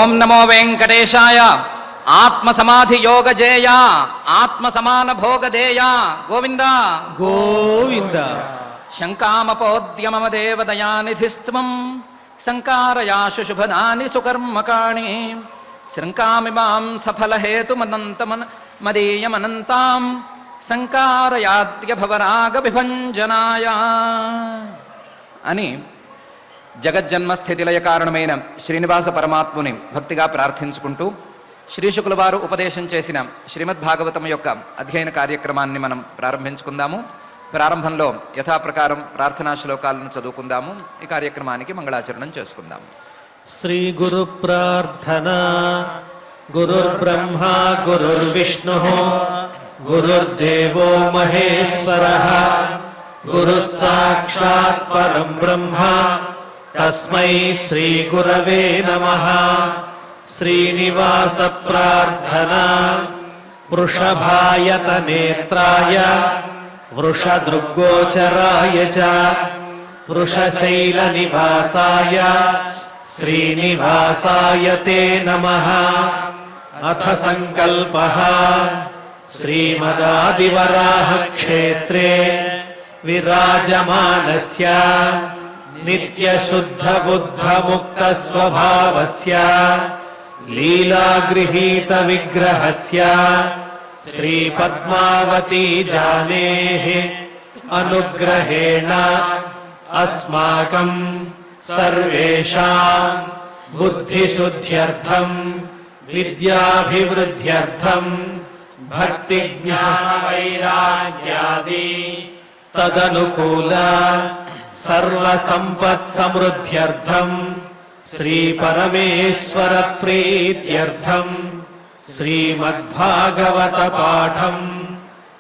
ఓం నమో వెంకటేశాయ. ఆత్మ సమాధి యోగ జేయ, ఆత్మ సమాన భోగదేయ. గోవింద గోవింద. శంకామపోద్యమమ దేవదయానిధిస్త్వం సంకారయాశు శుభదాని సుకర్మకాణి. శృంకామిమాం సఫలహేతుమనంతమన మదీయమనంతాం సంకారయాద్య భవరాగ విభంజనాయ అని జగజ్జన్మస్థితిలయ కారణమైన శ్రీనివాస పరమాత్ముని భక్తిగా ప్రార్థించుకుంటూ శ్రీశుకుల వారు ఉపదేశం చేసిన శ్రీమద్భాగవతం యొక్క అధ్యయన కార్యక్రమాన్ని మనం ప్రారంభించుకుందాము. ప్రారంభంలో యథాప్రకారం ప్రార్థనా శ్లోకాలను చదువుకుందాము. ఈ కార్యక్రమానికి మంగళాచరణం చేసుకుందాం. శ్రీ గురు ప్రార్థన. గురుర్బ్రహ్మ గురుర్విష్ణు గురుర్దేవో మహేశ్వరః. గురుః సాక్షాత్ పరం బ్రహ్మ తస్మై శ్రీ గురవే నమః. శ్రీనివాస ప్రార్థన. వృషభాయత నేత్రాయ వృషదృగ్గోచరాయ చ వృషశైల నివాసాయ శ్రీనివాసాయ తే నమః. అథ సంకల్పః. శ్రీమదాదివరాహ క్షేత్రే విరాజమానస్య నిత్యశుద్ధ బుద్ధ ముక్త స్వభావస్య లీలాగృహీత విగ్రహస్య శ్రీ పద్మావతీ జానేః అనుగ్రహేణ అస్మాకం సర్వేషాం బుద్ధిశుద్ధ్యర్థం విద్యాభివృద్ధ్యర్థం భక్తి జ్ఞాన వైరాగ్యాది తదనుకూల సర్వ సంపత్ సమృద్ధ్యర్థం శ్రీ పరమేశ్వర ప్రీత్యర్థం శ్రీమద్భాగవత పాఠం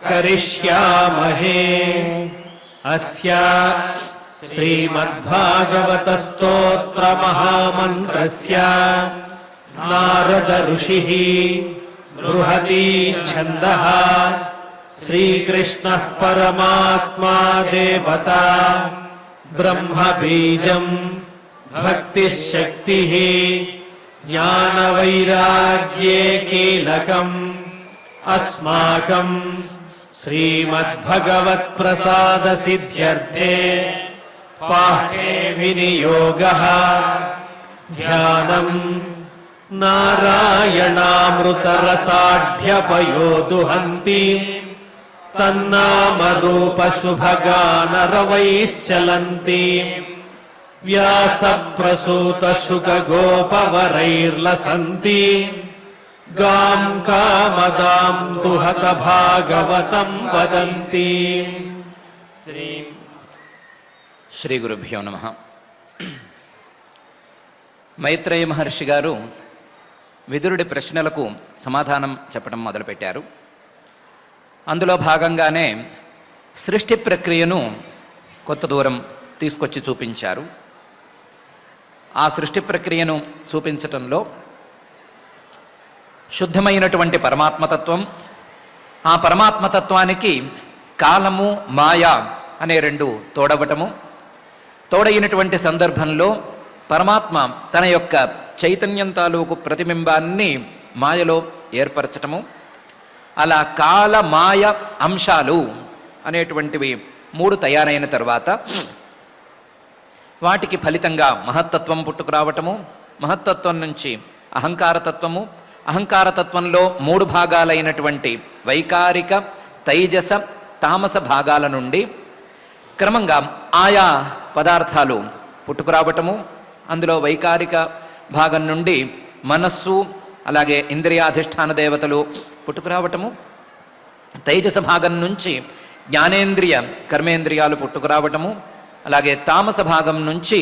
కరిష్యామహే. అస్య శ్రీమద్భాగవత స్తోత్ర మహామంత్రస్య నారద ఋషిః బృహతి ఛందః. శ్రీకృష్ణః పరమాత్మా దేవతా బ్రహ్మ బీజం భక్తిః శక్తిః జ్ఞాన వైరాగ్యే కీలకం. అస్మాకం శ్రీమద్భగవత్ ప్రసాద సిద్ధ్యర్థే పాఠే వినియోగః. ధ్యానం నారాయణామృతరసాఢ్యపయోదుహంతి తన్నామరూపశుభగానరవైశ్చలంతి. వ్యాసప్రసూతశుకగోపవరైర్లసంతి గాం కామదాం దుహత భాగవతం వదంతి. శ్రీ గురుభ్యో నమః. మైత్రేయ మహర్షి గారు విదురుడి ప్రశ్నలకు సమాధానం చెప్పడం మొదలుపెట్టారు. అందులో భాగంగానే సృష్టి ప్రక్రియను కొంత దూరం తీసుకొచ్చి చూపించారు. ఆ సృష్టి ప్రక్రియను చూపించటంలో శుద్ధమైనటువంటి పరమాత్మతత్వం, ఆ పరమాత్మతత్వానికి కాలము మాయ అనే రెండు తోడవటము, తోడైనటువంటి సందర్భంలో పరమాత్మ తన యొక్క చైతన్యం తాలూకు ప్రతిబింబాన్ని మాయలో ఏర్పరచటము, అలా కాల మాయ అంశాలు అనేటువంటివి మూడు తయారైన తర్వాత వాటికి ఫలితంగా మహత్తత్వం పుట్టుకురావటము, మహత్తత్వం నుంచి అహంకారతత్వము, అహంకారతత్వంలో మూడు భాగాలైనటువంటి వైకారిక, తైజస, తామస భాగాల నుండి క్రమంగా ఆయా పదార్థాలు పుట్టుకురావటము. అందులో వైకారిక భాగం నుండి మనస్సు, అలాగే ఇంద్రియాధిష్టాన దేవతలు పుట్టుకురావటము, తైజస భాగం నుంచి జ్ఞానేంద్రియ కర్మేంద్రియాలు పుట్టుకురావటము, అలాగే తామస భాగం నుంచి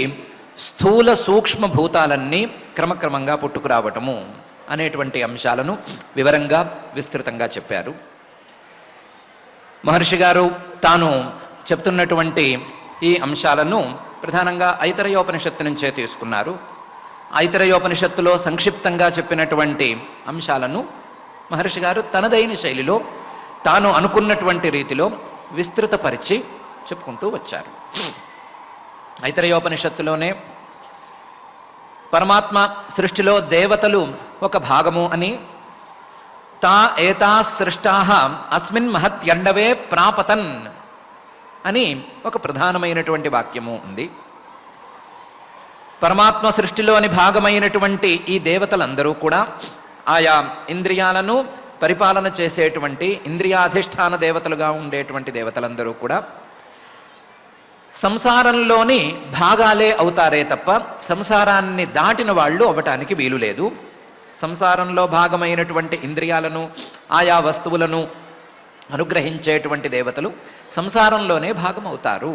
స్థూల సూక్ష్మ భూతాలన్నీ క్రమక్రమంగా పుట్టుకురావటము అనేటువంటి అంశాలను వివరంగా విస్తృతంగా చెప్పారు. మహర్షి గారు తాను చెప్తున్నటువంటి ఈ అంశాలను ప్రధానంగా ఐతరేయోపనిషత్తు నుంచే తీసుకున్నారు. ఐతరేయోపనిషత్తులో సంక్షిప్తంగా చెప్పినటువంటి అంశాలను మహర్షి గారు తనదైన శైలిలో తాను అనుకున్నటువంటి రీతిలో విస్తృతపరిచి చెప్పుకుంటూ వచ్చారు. ఐతరేయోపనిషత్తులోనే పరమాత్మ సృష్టిలో దేవతలు ఒక భాగము అని, తా ఏతా సృష్టాః అస్మిన్ మహత్యండవే ప్రాపతన్ అని ఒక ప్రధానమైనటువంటి వాక్యము ఉంది. పరమాత్మ సృష్టిలోని భాగమైనటువంటి ఈ దేవతలందరూ కూడా ఆయా ఇంద్రియాలను పరిపాలన చేసేటువంటి ఇంద్రియాధిష్టాన దేవతలుగా ఉండేటువంటి దేవతలందరూ కూడా సంసారంలోని భాగాలే అవుతారే తప్ప సంసారాన్ని దాటిన వాళ్ళు అవ్వటానికి వీలు లేదు. సంసారంలో భాగమైనటువంటి ఇంద్రియాలను ఆయా వస్తువులను అనుగ్రహించేటువంటి దేవతలు సంసారంలోనే భాగమవుతారు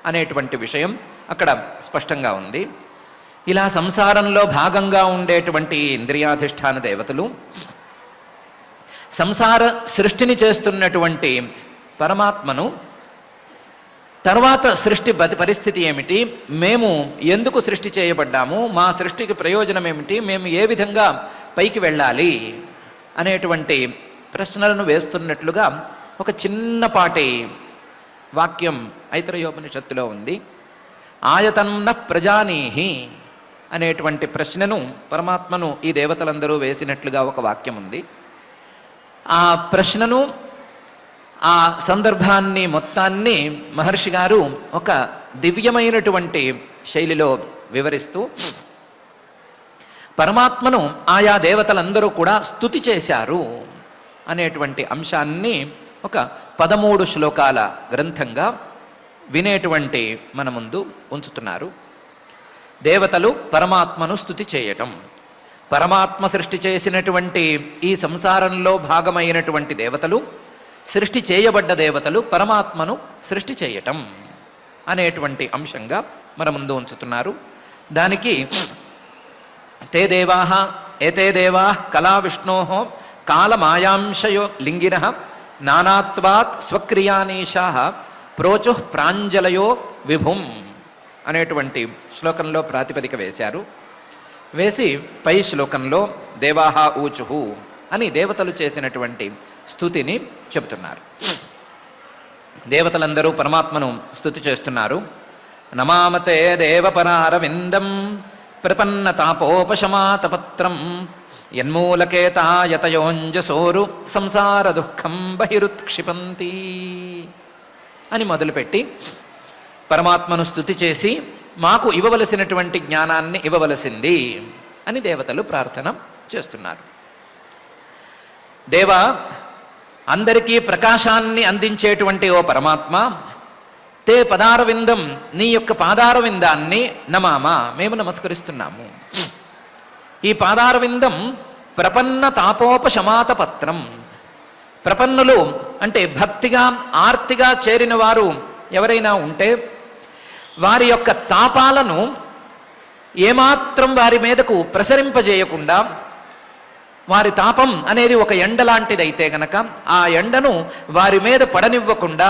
అనేటువంటి విషయం అక్కడ స్పష్టంగా ఉంది. ఇలా సంసారంలో భాగంగా ఉండేటువంటి ఇంద్రియాధిష్టాన దేవతలు సంసార సృష్టిని చేస్తున్నటువంటి పరమాత్మను తర్వాత సృష్టి పరిస్థితి ఏమిటి, మేము ఎందుకు సృష్టి చేయబడ్డాము, మా సృష్టికి ప్రయోజనం ఏమిటి, మేము ఏ విధంగా పైకి వెళ్ళాలి అనేటువంటి ప్రశ్నలను వేస్తున్నట్లుగా ఒక చిన్నపాటి వాక్యం ఐతరేయోపనిషత్తులో ఉంది. ఆయతన్న ప్రజానీహి అనేటువంటి ప్రశ్నను పరమాత్మను ఈ దేవతలందరూ వేసినట్లుగా ఒక వాక్యం ఉంది. ఆ ప్రశ్నను, ఆ సందర్భాన్ని మొత్తాన్ని మహర్షి గారు ఒక దివ్యమైనటువంటి శైలిలో వివరిస్తూ పరమాత్మను ఆయా దేవతలందరూ కూడా స్తుతి చేశారు అనేటువంటి అంశాన్ని ఒక 13 శ్లోకాల గ్రంథంగా వినేటువంటి మన ముందు ఉంచుతున్నారు. దేవతలు పరమాత్మను స్తుతి చేయటం, పరమాత్మ సృష్టి చేసినటువంటి ఈ సంసారంలో భాగమైనటువంటి దేవతలు, సృష్టి చేయబడ్డ దేవతలు పరమాత్మను సృష్టి చేయటం అనేటువంటి అంశంగా మన ముందు ఉంచుతున్నారు. దానికి తే దేవాః ఏతే దేవాః కళా విష్ణోః కాలమాయాంశయో లింగినః నానాత్వాత్ స్వక్రియానీశాః ప్రోచుః ప్రాంజలయో విభుం అనేటువంటి శ్లోకంలో ప్రాతిపదిక వేశారు. వేసి పై శ్లోకంలో దేవాః ఊచుః అని దేవతలు చేసినటువంటి స్తుతిని చెబుతున్నారు. దేవతలందరూ పరమాత్మను స్తుతి చేస్తున్నారు. నమామతే దేవపరారవిందం ప్రపన్న తాపోపశమాతపత్రం యన్మూలకేతాయతయోంజసోరు సంసార దుఃఖం బహిరుత్క్షిపంతి అని మొదలుపెట్టి పరమాత్మను స్తుతి చేసి మాకు ఇవ్వవలసినటువంటి జ్ఞానాన్ని ఇవ్వవలసింది అని దేవతలు ప్రార్థన చేస్తున్నారు. దేవ, అందరికీ ప్రకాశాన్ని అందించేటువంటి ఓ పరమాత్మ, తే పదారవిందం, నీ యొక్క పాదారవిందాన్ని నమామ, మేము నమస్కరిస్తున్నాము. ఈ పాదారవిందం ప్రపన్న తాపోపశమాత పత్రం. ప్రపన్నులు అంటే భక్తిగా ఆర్తిగా చేరిన వారు ఎవరైనా ఉంటే వారి యొక్క తాపాలను ఏమాత్రం వారి మీదకు ప్రసరింపజేయకుండా, వారి తాపం అనేది ఒక ఎండ లాంటిదైతే గనక ఆ ఎండను వారి మీద పడనివ్వకుండా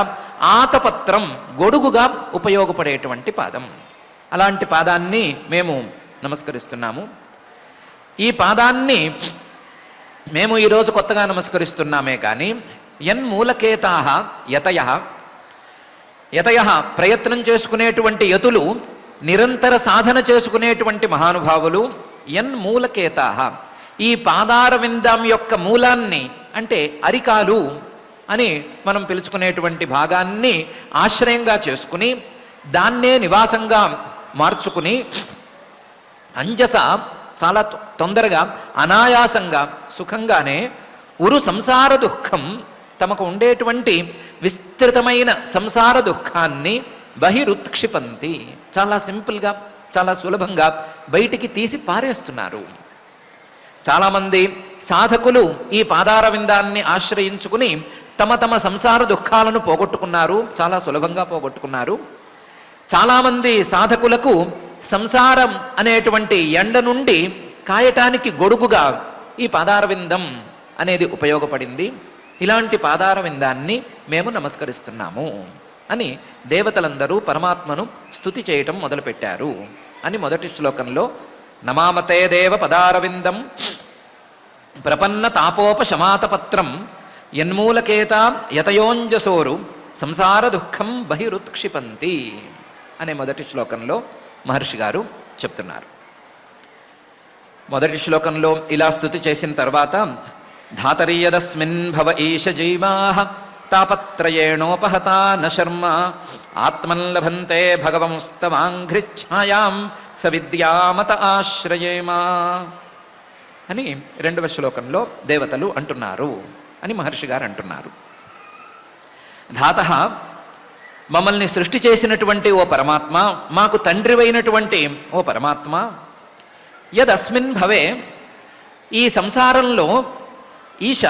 ఆతపత్రం, గొడుగుగా ఉపయోగపడేటువంటి పాదం, అలాంటి పాదాన్ని మేము నమస్కరిస్తున్నాము. ఈ పాదాన్ని మేము ఈరోజు కొత్తగా నమస్కరిస్తున్నామే కానీ యన్మూలకేతాః యతయః, యతయః ప్రయత్నం చేసుకునేటువంటి యతులు, నిరంతర సాధన చేసుకునేటువంటి మహానుభావులు, యన్మూలకేతాః ఈ పాదారవిందం యొక్క మూలాన్ని అంటే అరికాలు అని మనం పిలుచుకునేటువంటి భాగాన్ని ఆశ్రయంగా చేసుకుని దాన్నే నివాసంగా మార్చుకుని అంజస చాలా తొందరగా అనాయాసంగా సుఖంగానే ఉరు సంసార దుఃఖం, తమకు ఉండేటువంటి విస్తృతమైన సంసార దుఃఖాన్ని బహిరుత్క్షిపంతి, చాలా సింపుల్గా చాలా సులభంగా బయటికి తీసి పారేస్తున్నారు. చాలామంది సాధకులు ఈ పాదారవిందాన్ని ఆశ్రయించుకుని తమ తమ సంసార దుఃఖాలను పోగొట్టుకున్నారు, చాలా సులభంగా పోగొట్టుకున్నారు. చాలామంది సాధకులకు సంసారం అనేటువంటి ఎండ నుండి కాయటానికి గొడుగుగా ఈ పాదారవిందం అనేది ఉపయోగపడింది. ఇలాంటి పాదారవిందాన్ని మేము నమస్కరిస్తున్నాము అని దేవతలందరూ పరమాత్మను స్తుతి చేయటం మొదలుపెట్టారు అని మొదటి శ్లోకంలో నమామతే దేవ పదారవిందం ప్రపన్న తాపోపశమాతపత్రం యన్మూలకేత యతయోంజసోరు సంసార దుఃఖం బహిరుత్క్షిపంతి అనే మొదటి శ్లోకంలో మహర్షి గారు చెప్తున్నారు. మొదటి శ్లోకంలో ఇలా స్తుతి చేసిన తర్వాత ధాతరీయదస్మిన్ భవ ఈశ జీవాః తాపత్రయేణోపహతా న శర్మ ఆత్మన్ లభంతే భగవంస్తవాంఘ్రిఛాయాం సవిద్యామత ఆశ్రయేమా అని రెండవ శ్లోకంలో దేవతలు అంటున్నారు అని మహర్షి గారు అంటున్నారు. ధాతః మమ్మల్ని సృష్టి చేసినటువంటి ఓ పరమాత్మ, మాకు తండ్రివైనటువంటి ఓ పరమాత్మ, యదస్మిన్ భవే ఈ సంసారంలో ఈశ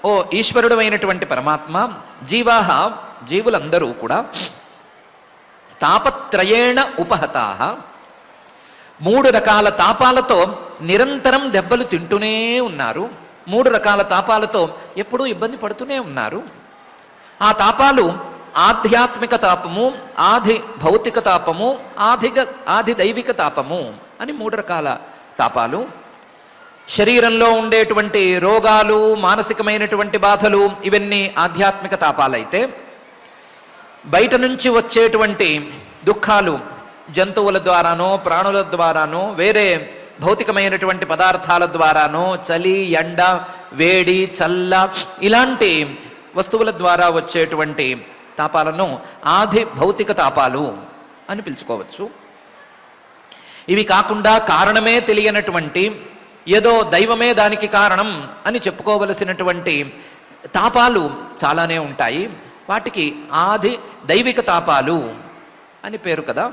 ఓ ఈశ్వరుడు అయినటువంటి పరమాత్మ, జీవాహ జీవులందరూ కూడా తాపత్రయేణ ఉపహతాః 3 రకాల తాపాలతో నిరంతరం దెబ్బలు తింటూనే ఉన్నారు. 3 రకాల తాపాలతో ఎప్పుడూ ఇబ్బంది పడుతూనే ఉన్నారు. ఆ తాపాలు ఆధ్యాత్మిక తాపము, ఆది భౌతిక తాపము, ఆది దైవిక తాపము అని 3 రకాల తాపాలు. శరీరంలో ఉండేటువంటి రోగాలు, మానసికమైనటువంటి బాధలు ఇవన్నీ ఆధ్యాత్మిక తాపాలైతే, బయట నుంచి వచ్చేటువంటి దుఃఖాలు జంతువుల ద్వారానో, ప్రాణుల ద్వారానో, వేరే భౌతికమైనటువంటి పదార్థాల ద్వారానో, చలి, ఎండ, వేడి, చల్ల ఇలాంటి వస్తువుల ద్వారా వచ్చేటువంటి తాపాలను ఆది భౌతిక తాపాలు అని పిలుచుకోవచ్చు. ఇవి కాకుండా కారణమే తెలియనటువంటి, ఏదో దైవమే దానికి కారణం అని చెప్పుకోవలసినటువంటి తాపాలు చాలానే ఉంటాయి. వాటికి ఆది దైవిక తాపాలు అని పేరు కదా.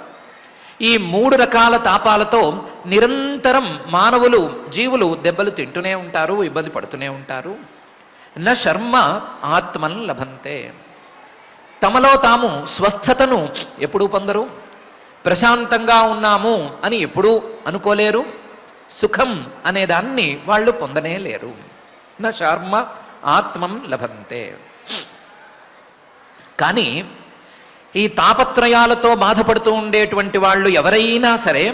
ఈ 3 రకాల తాపాలతో నిరంతరం మానవులు, జీవులు దెబ్బలు తింటూనే ఉంటారు, ఇబ్బంది పడుతూనే ఉంటారు. న శర్మ ఆత్మన్ లభంతే, తమలో తాము స్వస్థతను ఎప్పుడూ పొందరు, ప్రశాంతంగా ఉన్నాము అని ఎప్పుడూ అనుకోలేరు, సుఖం అనేదాన్ని వాళ్ళు పొందనే లేరు. న శర్మ ఆత్మం లభంతే. కానీ ఈ తాపత్రయాలతో బాధపడుతూ ఉండేటువంటి వాళ్ళు ఎవరైనా సరే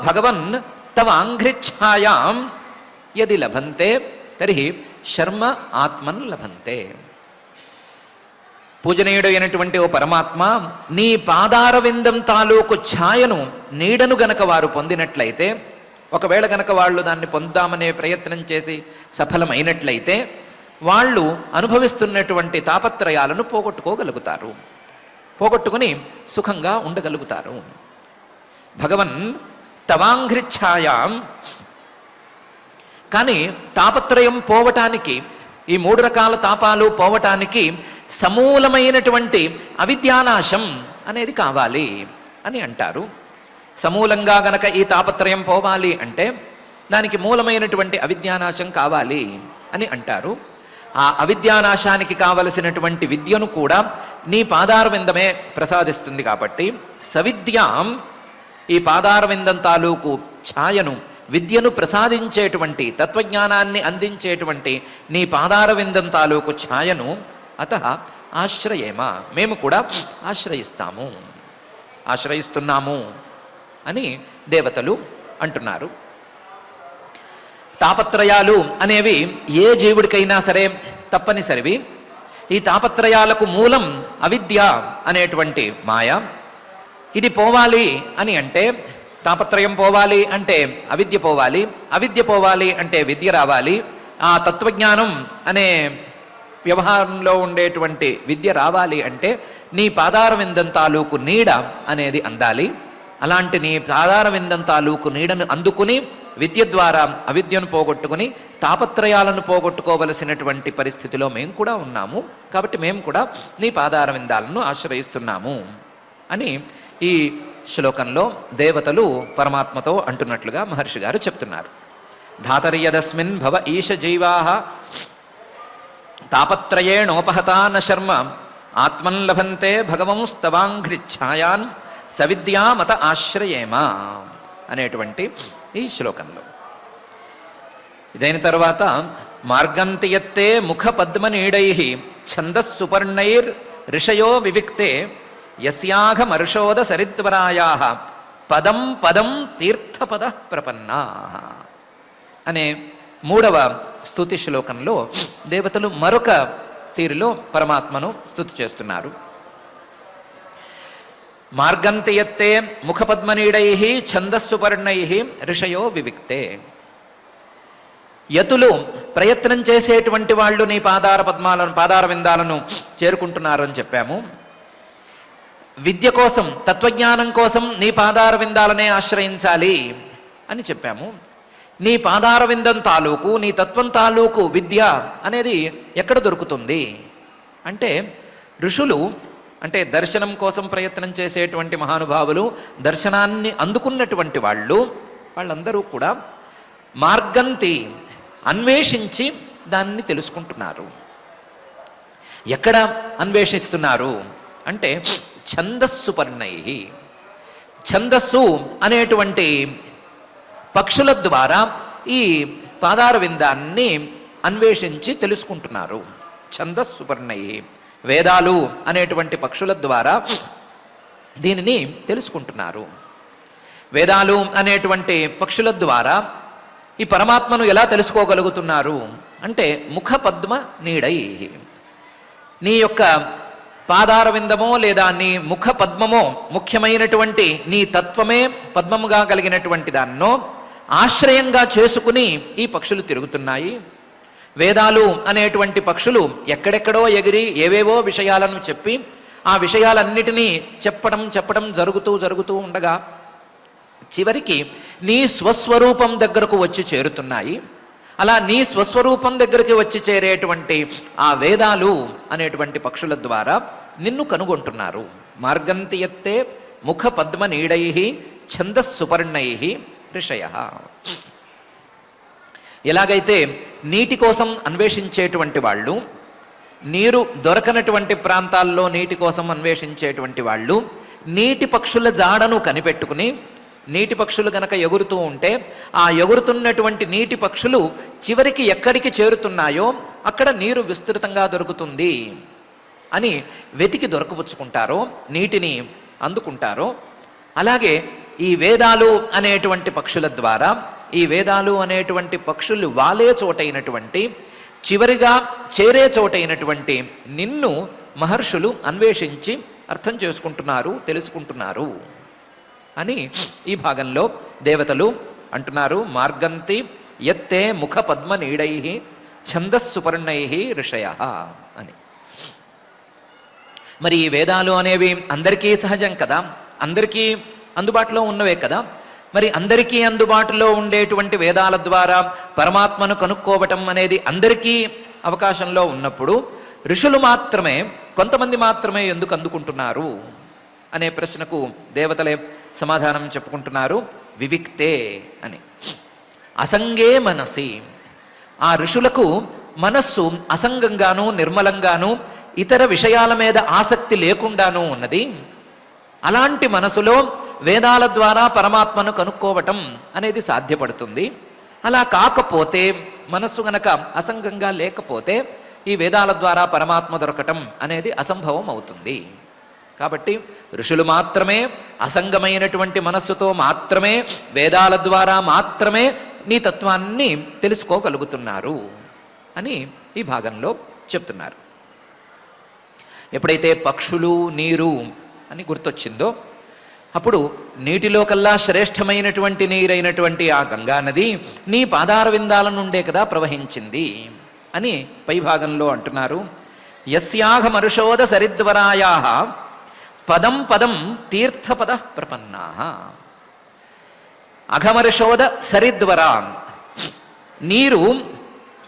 భగవన్ తవ ఆంఘ్రిఛాయాం యది లభంతే తర్హి శర్మ ఆత్మన్ లభంతే. పూజనీయుడు అయినటువంటి ఓ పరమాత్మ, నీ పాదార విందం తాలూకు ఛాయను, నీడను గనక వారు పొందినట్లయితే, ఒకవేళ గనక వాళ్ళు దాన్ని పొందామనే ప్రయత్నం చేసి సఫలమైనట్లయితే వాళ్ళు అనుభవిస్తున్నటువంటి తాపత్రయాలను పోగొట్టుకోగలుగుతారు, పోగొట్టుకుని సుఖంగా ఉండగలుగుతారు. భగవన్ తవాంఘ్రిఛాయాం. కానీ తాపత్రయం పోవటానికి, ఈ 3 రకాల తాపాలు పోవటానికి సమూలమైనటువంటి అవిద్యానాశం అనేది కావాలి అని అంటారు. సమూలంగా గనక ఈ తాపత్రయం పోవాలి అంటే దానికి మూలమైనటువంటి అవిద్యానాశం కావాలి అని అంటారు. ఆ అవిద్యానాశానికి కావలసినటువంటి విద్యను కూడా నీ పాదారవిందమే ప్రసాదిస్తుంది. కాబట్టి సవిద్యాం, ఈ పాదారవిందం తాలూకు ఛాయను, విద్యను ప్రసాదించేటువంటి, తత్వజ్ఞానాన్ని అందించేటువంటి నీ పాదారవిందం తాలూకు ఛాయను అతః ఆశ్రయేమ, మేము కూడా ఆశ్రయిస్తాము, ఆశ్రయిస్తున్నాము అని దేవతలు అంటున్నారు. తాపత్రయాలు అనేవి ఏ జీవుడికైనా సరే తప్పనిసరివి. ఈ తాపత్రయాలకు మూలం అవిద్య అనేటువంటి మాయ. ఇది పోవాలి అని అంటే, తాపత్రయం పోవాలి అంటే అవిద్య పోవాలి, అవిద్య పోవాలి అంటే విద్య రావాలి, ఆ తత్వజ్ఞానం అనే వ్యవహారంలో ఉండేటువంటి విద్య రావాలి అంటే నీ పాదారవిందం తాలూకు నీడ అనేది అందాలి. అలాంటి నీ పాదారవిందం తాలూకు నీడను అందుకుని విద్య ద్వారా అవిద్యను పోగొట్టుకుని తాపత్రయాలను పోగొట్టుకోవలసినటువంటి పరిస్థితిలో మేము కూడా ఉన్నాము. కాబట్టి మేము కూడా నీ పాదారవిందాలను ఆశ్రయిస్తున్నాము అని ఈ శ్లోకంలో దేవతలు పరమాత్మతో అంటున్నట్లుగా మహర్షి గారు చెప్తున్నారు. ధాతరియదస్మిన్ భవ ఈశ జీవాః తాపత్రయేణోపహతా న శర్మ ఆత్మన్ లభంతే భగవంస్తవాంఘ్రిఛాయాన్ సవిద్యామత ఆశ్రయేమ అనేటువంటి ఈ శ్లోకంలో. ఇదైన తర్వాత మార్గంతియత్తే ముఖ పద్మనీడైః ఛందస్సుపర్ణైర్ ఋషయో వివిక్తే యస్యాఘమర్షోద సరిద్వరాయాః పదం పదం తీర్థపద ప్రపన్నాః అనే 3వ స్తుతి శ్లోకంలో దేవతలు మరొక తీరులో పరమాత్మను స్తుతి చేస్తున్నారు. మార్గంతి యత్తే ముఖపద్మనీడై ఛందస్సుపర్ణై ఋషయో వివిక్తే. యతులు ప్రయత్నం చేసేటువంటి వాళ్ళు నీ పాదార విందాలను చేరుకుంటున్నారు అని చెప్పాము. విద్య కోసం, తత్వజ్ఞానం కోసం నీ పాదార విందాలనే ఆశ్రయించాలి అని చెప్పాము. నీ పాదార విందం తాలూకు, నీ తత్వం తాలూకు విద్య అనేది ఎక్కడ దొరుకుతుంది అంటే, ఋషులు అంటే దర్శనం కోసం ప్రయత్నం చేసేటువంటి మహానుభావులు, దర్శనాన్ని అందుకున్నటువంటి వాళ్ళందరూ కూడా మార్గంతి అన్వేషించి దాన్ని తెలుసుకుంటున్నారు. ఎక్కడ అన్వేషిస్తున్నారు అంటే ఛందస్సు పర్ణై. ఛందస్సు అనేటువంటి పక్షుల ద్వారా ఈ పాదార విందాన్ని అన్వేషించి తెలుసుకుంటున్నారు. ఛందస్సు పర్ణై, వేదాలు అనేటువంటి పక్షుల ద్వారా దీనిని తెలుసుకుంటున్నారు. వేదాలు అనేటువంటి పక్షుల ద్వారా ఈ పరమాత్మను ఎలా తెలుసుకోగలుగుతున్నారు అంటే ముఖ పద్మ నీడై. నీ యొక్క పాదార విందమో లేదా నీ ముఖ పద్మమో ముఖ్యమైనటువంటి నీ తత్వమే పద్మముగా కలిగినటువంటి దాన్నో ఆశ్రయంగా చేసుకుని ఈ పక్షులు తిరుగుతున్నాయి. వేదాలు అనేటువంటి పక్షులు ఎక్కడెక్కడో ఎగిరి ఏవేవో విషయాలను చెప్పి ఆ విషయాలన్నిటినీ చెప్పడం జరుగుతూ ఉండగా చివరికి నీ స్వస్వరూపం దగ్గరకు వచ్చి చేరుతున్నాయి. అలా నీ స్వస్వరూపం దగ్గరికి వచ్చి చేరేటువంటి ఆ వేదాలు అనేటువంటి పక్షుల ద్వారా నిన్ను కనుగొంటున్నారు. మార్గంతి యత్తే ముఖ పద్మ నీడై ఛందస్సుపర్ణై ఋషయ. ఎలాగైతే నీటి కోసం అన్వేషించేటువంటి వాళ్ళు, నీరు దొరకనటువంటి ప్రాంతాల్లో నీటి కోసం అన్వేషించేటువంటి వాళ్ళు నీటి పక్షుల జాడను కనిపెట్టుకుని, నీటి పక్షులు గనక ఎగురుతూ ఉంటే ఆ ఎగురుతున్నటువంటి నీటి పక్షులు చివరికి ఎక్కడికి చేరుతున్నాయో అక్కడ నీరు విస్తృతంగా దొరుకుతుంది అని వెతికి దొరకపుచ్చుకుంటారో, నీటిని అందుకుంటారో, అలాగే ఈ వేదాలు అనేటువంటి పక్షుల ద్వారా, ఈ వేదాలు అనేటువంటి పక్షులు వాలే చోటైనటువంటి, చివరిగా చేరే చోటైనటువంటి నిన్ను మహర్షులు అన్వేషించి అర్థం చేసుకుంటున్నారు, తెలుసుకుంటున్నారు అని ఈ భాగంలో దేవతలు అంటున్నారు. మార్గంతి యత్తే ముఖ పద్మ నీడై ఛందస్సుపర్ణై ఋషయ అని. మరి ఈ వేదాలు అనేవి అందరికీ సహజం కదా, అందరికీ అందుబాటులో ఉన్నవే కదా. మరి అందరికీ అందుబాటులో ఉండేటువంటి వేదాల ద్వారా పరమాత్మను కనుక్కోవటం అనేది అందరికీ అవకాశంలో ఉన్నప్పుడు ఋషులు మాత్రమే, కొంతమంది మాత్రమే ఎందుకు అందుకుంటున్నారు అనే ప్రశ్నకు దేవతలే సమాధానం చెప్పుకుంటున్నారు. వివిక్తే అని. అసంగే మనసి, ఆ ఋషులకు మనస్సు అసంగంగాను నిర్మలంగాను ఇతర విషయాల మీద ఆసక్తి లేకుండానూ ఉన్నది. అలాంటి మనసులో వేదాల ద్వారా పరమాత్మను కనుక్కోవటం అనేది సాధ్యపడుతుంది. అలా కాకపోతే, మనస్సు గనక అసంగంగా లేకపోతే ఈ వేదాల ద్వారా పరమాత్మ దొరకటం అనేది అసంభవం అవుతుంది. కాబట్టి ఋషులు మాత్రమే అసంగమైనటువంటి మనస్సుతో మాత్రమే వేదాల ద్వారా మాత్రమే నీ తత్వాన్ని తెలుసుకోగలుగుతున్నారు అని ఈ భాగంలో చెప్తున్నారు. ఎప్పుడైతే పక్షులు, నీరు అని గుర్తొచ్చిందో అప్పుడు నీటిలో కల్లా శ్రేష్టమైనటువంటి నీరైనటువంటి ఆ గంగానది నీ పాదార విందాల నుండే కదా ప్రవహించింది అని పై భాగంలో అంటున్నారు. యస్యాహ మరుషోద సరిద్వరాయా పదం పదం తీర్థపద ప్రపన్నా. అఘమరుషోద సరిద్వర, నీరు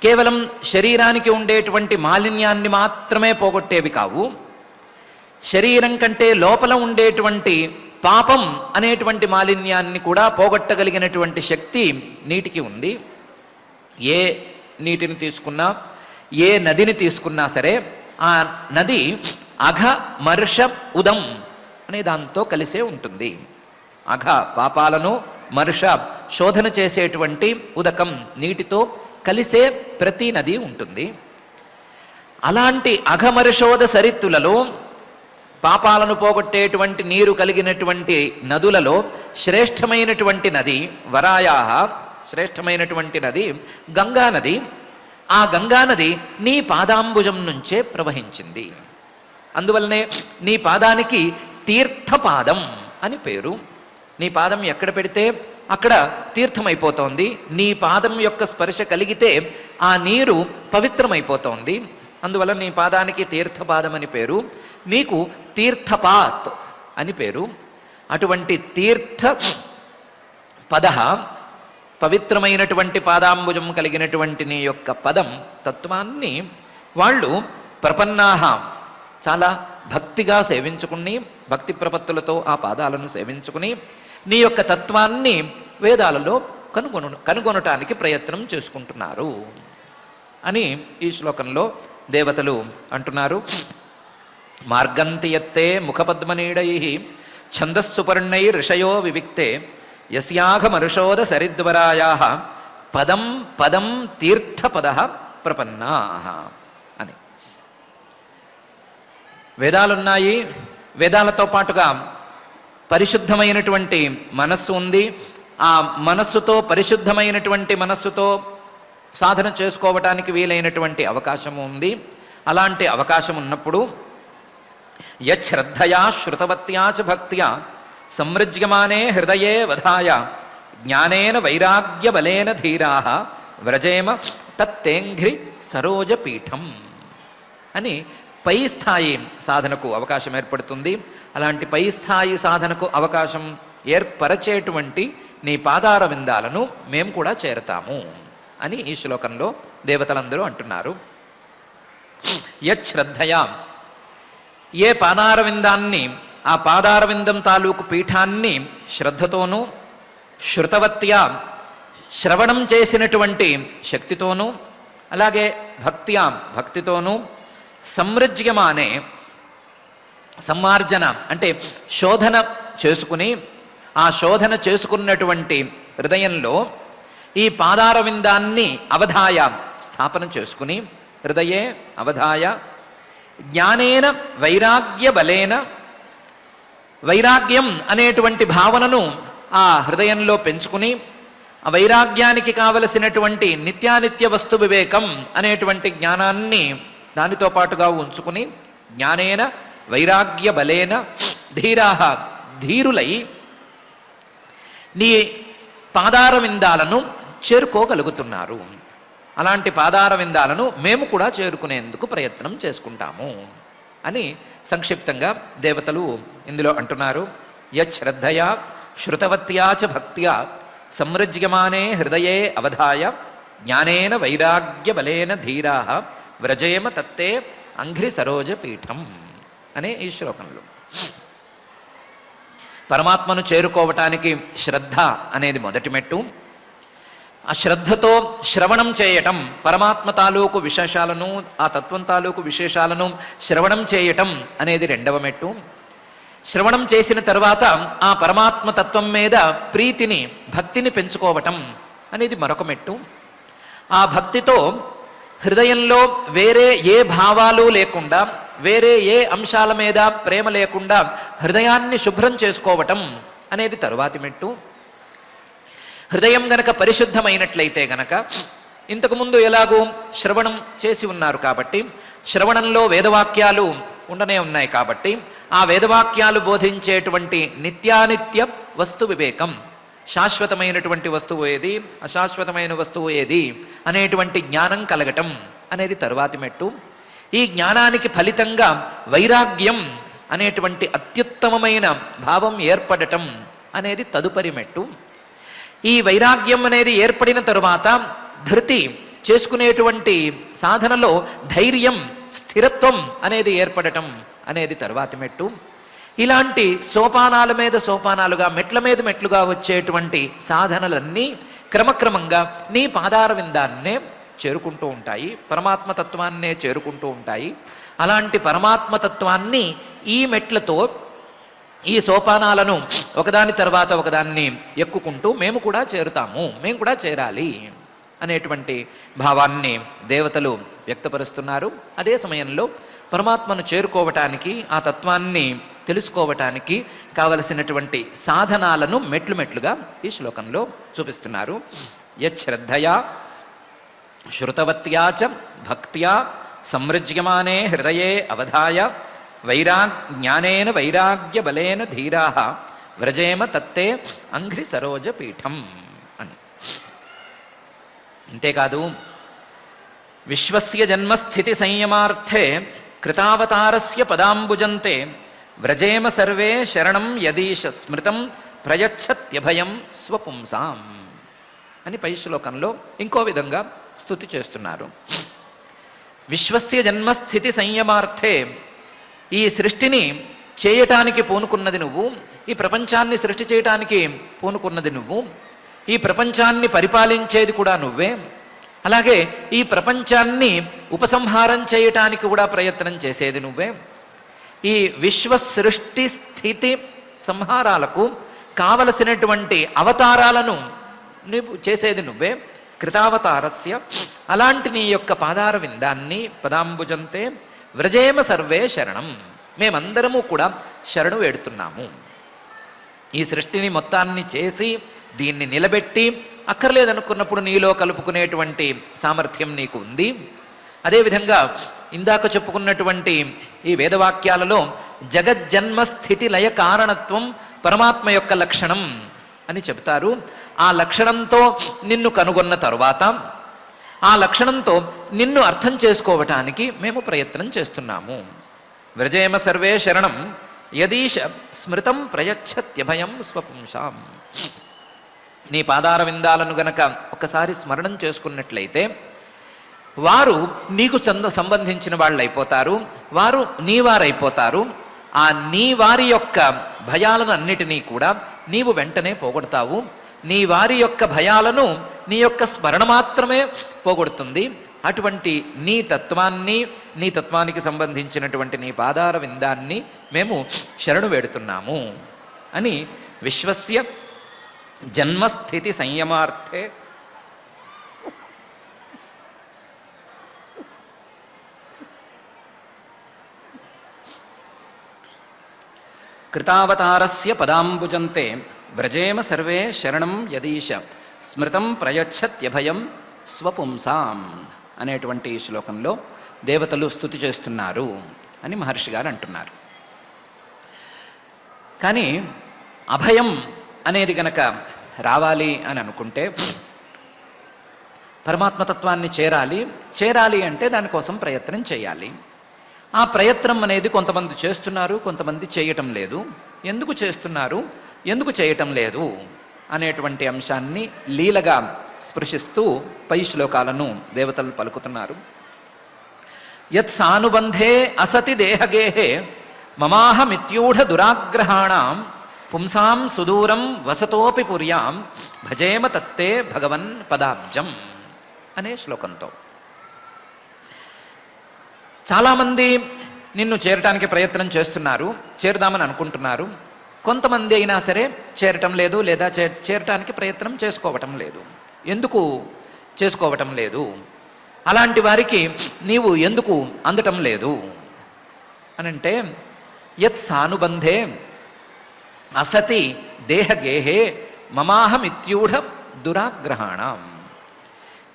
కేవలం శరీరానికి ఉండేటువంటి మాలిన్యాన్ని మాత్రమే పోగొట్టేవి కావు, శరీరం కంటే లోపల ఉండేటువంటి పాపం అనేటువంటి మాలిన్యాన్ని కూడా పోగొట్టగలిగినటువంటి శక్తి నీటికి ఉంది. ఏ నీటిని తీసుకున్నా, ఏ నదిని తీసుకున్నా సరే ఆ నది అఘ మర్ష ఉదం అనే దాంతో కలిసే ఉంటుంది. అఘ పాపాలను, మర్ష శోధన చేసేటువంటి ఉదకం నీటితో కలిసే ప్రతి నది ఉంటుంది. అలాంటి అఘమర్షోద సరిత్తులలో, పాపాలను పోగొట్టేటువంటి నీరు కలిగినటువంటి నదులలో శ్రేష్టమైనటువంటి నది వరాయాహ, శ్రేష్టమైనటువంటి నది గంగానది. ఆ గంగానది నీ పాదాంబుజం నుంచే ప్రవహించింది. అందువల్లనే నీ పాదానికి తీర్థపాదం అని పేరు. నీ పాదం ఎక్కడ పెడితే అక్కడ తీర్థమైపోతోంది. నీ పాదం యొక్క స్పర్శ కలిగితే ఆ నీరు పవిత్రమైపోతోంది. అందువల్ల నీ పాదానికి తీర్థపాదం అని పేరు. నీకు తీర్థపాత్ అని పేరు. అటువంటి తీర్థ పద, పవిత్రమైనటువంటి పాదాంబుజం కలిగినటువంటి నీ యొక్క పదం తత్వాన్ని వాళ్ళు ప్రపన్నాహ చాలా భక్తిగా సేవించుకుని, భక్తి ప్రపత్తులతో ఆ పాదాలను సేవించుకుని నీ యొక్క తత్వాన్ని వేదాలలో కనుగొనటానికి ప్రయత్నం చేసుకుంటున్నారు అని ఈ శ్లోకంలో దేవతలు అంటున్నారు. మార్గంతియత్తే ముఖపద్మనీడై ఛందస్సుపర్ణై ఋషయో వివిక్తే యస్యాఘమరుషోద సరిద్వరాయా పదం పదం తీర్థపద ప్రపన్నా అని. వేదాలున్నాయి, వేదాలతో పాటుగా పరిశుద్ధమైనటువంటి మనస్సు ఉంది. ఆ మనస్సుతో, పరిశుద్ధమైనటువంటి మనస్సుతో సాధన చేసుకోవటానికి వీలైనటువంటి అవకాశం ఉంది. అలాంటి అవకాశం ఉన్నప్పుడు యశ్రద్ధయా శ్రుతవత్యా చ భక్త్యా సంమృజ్యమానే హృదయే వధాయ జ్ఞానేన వైరాగ్యబలేన ధీరాః వ్రజేమ తత్తేంఘ్రి సరోజపీఠం అని పై స్థాయి సాధనకు అవకాశం ఏర్పడుతుంది. అలాంటి పై స్థాయి సాధనకు అవకాశం ఏర్పరచేటువంటి నీ పాదార విందాలను మేము కూడా చేరతాము అని ఈ శ్లోకంలో దేవతలందరూ అంటున్నారు. యశ్రద్ధయా, ఏ పాదార విందాన్ని, ఆ పాదార విందం తాలూకు పీఠాన్ని శ్రద్ధతోనూ, శృతవత్యా శ్రవణం చేసినటువంటి శక్తితోనూ, అలాగే భక్త్యా భక్తితోనూ, సంమృజ్యమానే సమ్మార్జన అంటే శోధన చేసుకుని, ఆ శోధన చేసుకున్నటువంటి హృదయంలో ఈ పాదార విందాన్ని అవధాయ స్థాపన చేసుకుని, హృదయే అవధాయ జ్ఞానేన వైరాగ్య బలేన, వైరాగ్యం అనేటువంటి భావనను ఆ హృదయంలో పెంచుకుని, ఆ వైరాగ్యానికి కావలసినటువంటి నిత్యానిత్య వస్తు వివేకం అనేటువంటి జ్ఞానాన్ని దానితో పాటుగా ఉంచుకుని, జ్ఞానేన వైరాగ్య బలేన ధీరాః ధీరులై నీ పాదార విందాలను చేరుకోగలుగుతున్నారు. అలాంటి పాదార విందాలను మేము కూడా చేరుకునేందుకు ప్రయత్నం చేసుకుంటాము అని సంక్షిప్తంగా దేవతలు ఇందులో అంటున్నారు. యశ్రద్ధయా శ్రుతవత్యా చ భక్త్యా సంమృజ్యమానే హృదయే అవధాయ జ్ఞానేన వైరాగ్య బలేన ధీరాః వ్రజేమ తత్తే అంఘ్రి సరోజపీఠం అనే ఈ శ్లోకంలో పరమాత్మను చేరుకోవటానికి శ్రద్ధ అనేది మొదటి మెట్టు. ఆ శ్రద్ధతో శ్రవణం చేయటం, పరమాత్మ తాలూకు విశేషాలను, ఆ తత్వం తాలూకు విశేషాలను శ్రవణం చేయటం అనేది రెండవ మెట్టు. శ్రవణం చేసిన తర్వాత ఆ పరమాత్మ తత్వం మీద ప్రీతిని, భక్తిని పెంచుకోవటం అనేది మరొక మెట్టు. ఆ భక్తితో హృదయంలో వేరే ఏ భావాలు లేకుండా, వేరే ఏ అంశాల మీద ప్రేమ లేకుండా హృదయాన్ని శుభ్రం చేసుకోవటం అనేది తరువాతి మెట్టు. హృదయం గనక పరిశుద్ధమైనట్లయితే గనక, ఇంతకుముందు ఎలాగూ శ్రవణం చేసి ఉన్నారు కాబట్టి, శ్రవణంలో వేదవాక్యాలు ఉండనే ఉన్నాయి కాబట్టి, ఆ వేదవాక్యాలు బోధించేటువంటి నిత్యానిత్య వస్తు వివేకం, శాశ్వతమైనటువంటి వస్తువు ఏది, అశాశ్వతమైన వస్తువు ఏది అనేటువంటి జ్ఞానం కలగటం అనేది తరువాతి మెట్టు. ఈ జ్ఞానానికి ఫలితంగా వైరాగ్యం అనేటువంటి అత్యుత్తమమైన భావం ఏర్పడటం అనేది తదుపరి మెట్టు. ఈ వైరాగ్యం అనేది ఏర్పడిన తరువాత ధృతి చేసుకునేటువంటి సాధనలో ధైర్యం, స్థిరత్వం అనేది ఏర్పడటం అనేది తరువాతి మెట్టు. ఇలాంటి సోపానాల మీద సోపానాలుగా, మెట్ల మీద మెట్లుగా వచ్చేటువంటి సాధనలన్నీ క్రమక్రమంగా నీ పాదార విందాన్నే చేరుకుంటూ ఉంటాయి, పరమాత్మతత్వాన్నే చేరుకుంటూ ఉంటాయి. అలాంటి పరమాత్మతత్వాన్ని ఈ మెట్లతో, ఈ సోపానాలను ఒకదాని తర్వాత ఒకదాన్ని ఎక్కుకుంటూ మేము కూడా చేరుతాము, మేము కూడా చేరాలి అనేటువంటి భావాన్ని దేవతలు వ్యక్తపరుస్తున్నారు. అదే సమయంలో పరమాత్మను చేరుకోవటానికి, ఆ తత్వాన్ని తెలుసుకోవటానికి కావలసినటువంటి సాధనాలను మెట్లు మెట్లుగా ఈ శ్లోకంలో చూపిస్తున్నారు. యశ్రద్ధయా శ్రుతవత్యా చ భక్త్యా సంమృజ్యమానే హృదయే అవధాయ జ్ఞానేన వైరాగ్య బలేన ధీరా వ్రజేమ తత్తే అంఘ్రి సరోజ పీఠం అని. అంతేకాదు విశ్వస్య జన్మస్థితి సంయమార్థే కృతావతారస్య పదాంబుజంతే వ్రజేమ సర్వే శరణం యదీశ స్మృతం ప్రయచ్చత్యభయం స్వపుంసాం అని పై శ్లోకంలో ఇంకో విధంగా స్తుతి చేస్తున్నారు. విశ్వస్య జన్మస్థితి సంయమార్థే, ఈ సృష్టిని చేయటానికి పూనుకున్నది నువ్వు, ఈ ప్రపంచాన్ని సృష్టి చేయటానికి పూనుకున్నది నువ్వు, ఈ ప్రపంచాన్ని పరిపాలించేది కూడా నువ్వే, అలాగే ఈ ప్రపంచాన్ని ఉపసంహారం చేయటానికి కూడా ప్రయత్నం చేసేది నువ్వే. ఈ విశ్వ సృష్టి స్థితి సంహారాలకు కావలసినటువంటి అవతారాలను నువ్వు చేసేది నువ్వే, కృతావతారస్య. అలాంటి నీ యొక్క పాదార విందాన్ని పదాంబుజంతే వ్రజేమ సర్వే శరణం, మేమందరము కూడా శరణు వేడుతున్నాము. ఈ సృష్టిని మొత్తాన్ని చేసి దీన్ని నిలబెట్టి అక్కర్లేదనుకున్నప్పుడు నీలో కలుపుకునేటువంటి సామర్థ్యం నీకు ఉంది. అదేవిధంగా ఇందాక చెప్పుకున్నటువంటి ఈ వేదవాక్యాలలో జగజ్జన్మ స్థితి లయ కారణత్వం పరమాత్మ యొక్క లక్షణం అని చెబుతారు. ఆ లక్షణంతో నిన్ను కనుగొన్న తరువాత ఆ లక్షణంతో నిన్ను అర్థం చేసుకోవటానికి మేము ప్రయత్నం చేస్తున్నాము. వ్రజేమ సర్వే శరణం యదీశ స్మృతం ప్రయచ్చత్యభయం స్వపుంసాం. నీ పాదార విందాలను గనక ఒకసారి స్మరణం చేసుకున్నట్లయితే వారు నీకు సంబంధించిన వాళ్ళు అయిపోతారు, వారు నీ వారైపోతారు. ఆ నీ వారి యొక్క భయాలను అన్నిటినీ కూడా నీవు వెంటనే పోగొడతావు. నీ వారి యొక్క భయాలను నీ యొక్క స్మరణ మాత్రమే పోగొడుతుంది. అటువంటి నీ తత్వాన్ని, నీ తత్వానికి సంబంధించినటువంటి నీ పాదార విందాన్ని మేము శరణు వేడుతున్నాము అని విశ్వస్య జన్మస్థితి సంయమార్థే కృతావతారస్య పదాంబుజంతే వ్రజేమ సర్వే శరణం యదీశ స్మృతం ప్రయచ్చత్యభయం స్వపుంసాం అనేటువంటి శ్లోకంలో దేవతలు స్తుతి చేస్తున్నారు అని మహర్షి గారు అంటున్నారు. కానీ అభయం అనేది గనక రావాలి అని అనుకుంటే పరమాత్మతత్వాన్ని చేరాలి అంటే దానికోసం ప్రయత్నం చేయాలి. ఆ ప్రయత్నం అనేది కొంతమంది చేస్తున్నారు, కొంతమంది చేయటం లేదు. ఎందుకు చేస్తున్నారు, ఎందుకు చేయటం లేదు అనేటువంటి అంశాన్ని లీలగా స్పృశిస్తూ పై శ్లోకాలను దేవతలు పలుకుతున్నారు. యత్ సానుబంధే అసతి దేహగేహే మమాహమిత్యూఢ దురాగ్రహాణం పుంసాం సుదూరం వసతోపి పుర్యాం భజేమ తత్తే భగవన్ పదాబ్జం అనే శ్లోకంతో చాలామంది నిన్ను చేరటానికి ప్రయత్నం చేస్తున్నారు, చేరుదామని అనుకుంటున్నారు. కొంతమంది అయినా సరే చేరటం లేదు, లేదా చేరటానికి ప్రయత్నం చేసుకోవటం లేదు. ఎందుకు చేసుకోవటం లేదు? అలాంటి వారికి నీవు ఎందుకు అందటం లేదు అనంటే యత్ సానుబంధే అసతి దేహగేహే మమాహమిత్యూఢ దురాగ్రహాణం.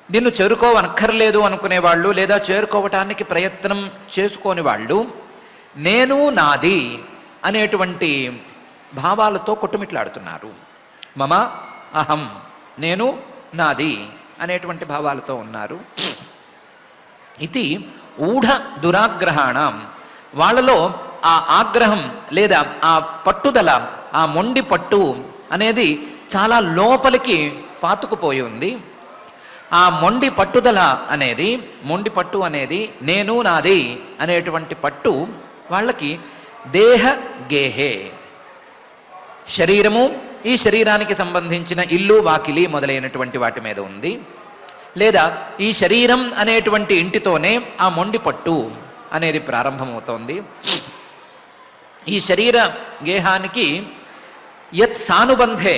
నిన్ను చేరుకోవనక్కర్లేదు అనుకునేవాళ్ళు, లేదా చేరుకోవటానికి ప్రయత్నం చేసుకోని వాళ్ళు నేను నాది అనేటువంటి భావాలతో కొట్టుమిట్లాడుతున్నారు. మమ అహం, నేను నాది అనేటువంటి భావాలతో ఉన్నారు. ఇది ఊఢ దురాగ్రహాణం. వాళ్ళలో ఆ ఆగ్రహం లేదా ఆ పట్టుదల, ఆ మొండి పట్టు అనేది చాలా లోపలికి పాతుకుపోయి ఉంది. ఆ మొండి పట్టు అనేది నేను నాది అనేటువంటి పట్టు వాళ్ళకి దేహ గేహే, శరీరము, ఈ శరీరానికి సంబంధించిన ఇల్లు వాకిలి మొదలైనటువంటి వాటి మీద ఉంది. లేదా ఈ శరీరం అనేటువంటి ఇంటితోనే ఆ మొండి పట్టు అనేది ప్రారంభమవుతోంది. ఈ శరీర గేహానికి యత్ సానుబంధే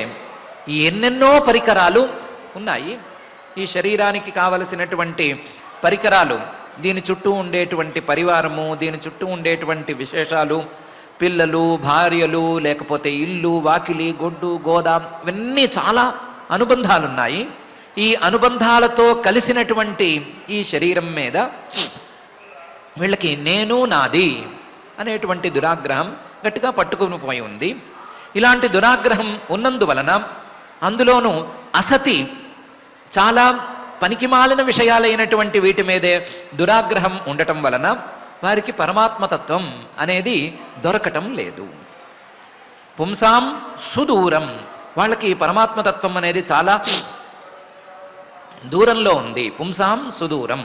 ఎన్నెన్నో పరికరాలు ఉన్నాయి. ఈ శరీరానికి కావలసినటువంటి పరికరాలు, దీని చుట్టూ ఉండేటువంటి పరివారము, దీని చుట్టూ ఉండేటువంటి విశేషాలు, పిల్లలు, భార్యలు, లేకపోతే ఇల్లు, వాకిలి, గొడ్డు, గోద, ఇవన్నీ చాలా అనుబంధాలున్నాయి. ఈ అనుబంధాలతో కలిసినటువంటి ఈ శరీరం మీద వీళ్ళకి నేను నాది అనేటువంటి దురాగ్రహం గట్టిగా పట్టుకుని పోయి ఉంది. ఇలాంటి దురాగ్రహం ఉన్నందువలన అందులోనూ అసతి చాలా పనికిమాలిన విషయాలైనటువంటి వీటి మీదే దురాగ్రహం ఉండటం వలన వారికి పరమాత్మతత్వం అనేది దొరకటం లేదు. పుంసాం సుదూరం, వాళ్ళకి పరమాత్మతత్వం అనేది చాలా దూరంలో ఉంది. పుంసాం సుదూరం.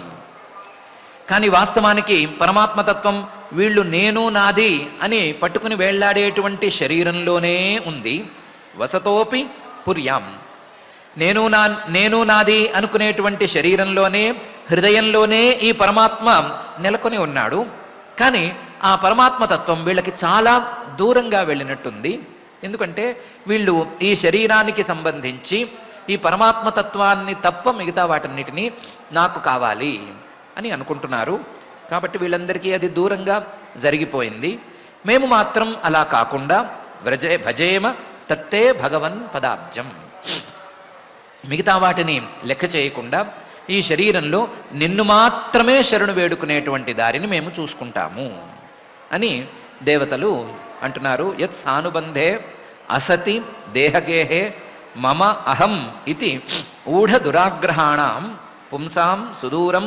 కానీ వాస్తవానికి పరమాత్మతత్వం వీళ్ళు నేను నాది అని పట్టుకుని వేళ్లాడేటువంటి శరీరంలోనే ఉంది. వసతోపి పుర్యాం, నేను నాది అనుకునేటువంటి శరీరంలోనే, హృదయంలోనే ఈ పరమాత్మ నెలకొని ఉన్నాడు. కానీ ఆ పరమాత్మతత్వం వీళ్ళకి చాలా దూరంగా వెళ్ళినట్టుంది. ఎందుకంటే వీళ్ళు ఈ శరీరానికి సంబంధించి ఈ పరమాత్మతత్వాన్ని తప్ప మిగతా వాటన్నిటినీ నాకు కావాలి అని అనుకుంటున్నారు. కాబట్టి వీళ్ళందరికీ అది దూరంగా జరిగిపోయింది. మేము మాత్రం అలా కాకుండా భజేమ తత్తే భగవన్ పదాబ్జం, మిగతా వాటిని లెక్క చేయకుండా ఈ శరీరంలో నిన్ను మాత్రమే శరణు వేడుకునేటువంటి దారిని మేము చూసుకుంటాము అని దేవతలు అంటున్నారు. యత్ సానుబంధే అసతి దేహగేహే మమ అహం ఇది ఊఢ దురాగ్రహాణం పుంసాం సుదూరం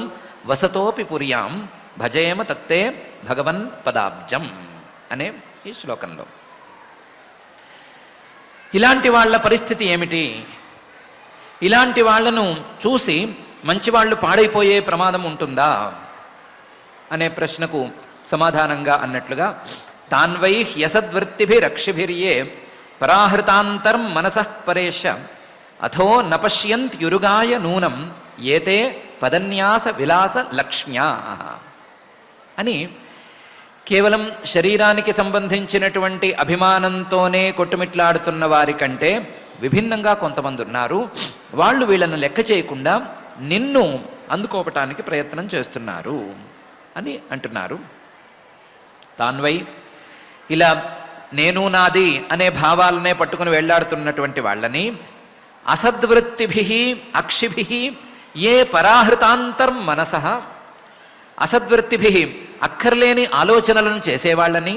వసతోపి పుర్యాం భజేమ తత్తే భగవన్ పదాబ్జం అనే ఈ శ్లోకంలో. ఇలాంటి వాళ్ళ పరిస్థితి ఏమిటి? ఇలాంటి వాళ్లను చూసి మంచివాళ్ళు పాడైపోయే ప్రమాదం ఉంటుందా అనే ప్రశ్నకు సమాధానంగా అన్నట్లుగా తాన్వై హ్యసద్వృత్తిభిరక్షిభిర్యే పరాహృతాంతరం మనసః పరేష అథో నపశ్యంత్యురుగాయ నూనం ఏతే పదన్యాస విలాస లక్ష్మ్యా అని కేవలం శరీరానికి సంబంధించినటువంటి అభిమానంతోనే కొట్టుమిట్లాడుతున్న వారి కంటే విభిన్నంగా కొంతమంది ఉన్నారు. వాళ్ళు వీళ్ళను లెక్క చేయకుండా నిన్ను అందుకోవటానికి ప్రయత్నం చేస్తున్నారు అని అంటున్నారు. తాన్వై ఇలా నేను నాది అనే భావాలనే పట్టుకుని వెళ్లాడుతున్నటువంటి వాళ్ళని అసద్వృత్తిభి అక్షిభి ఏ పరాహృతాంతర్ మనసః, అసద్వృత్తిభి అక్కర్లేని ఆలోచనలను చేసేవాళ్ళని,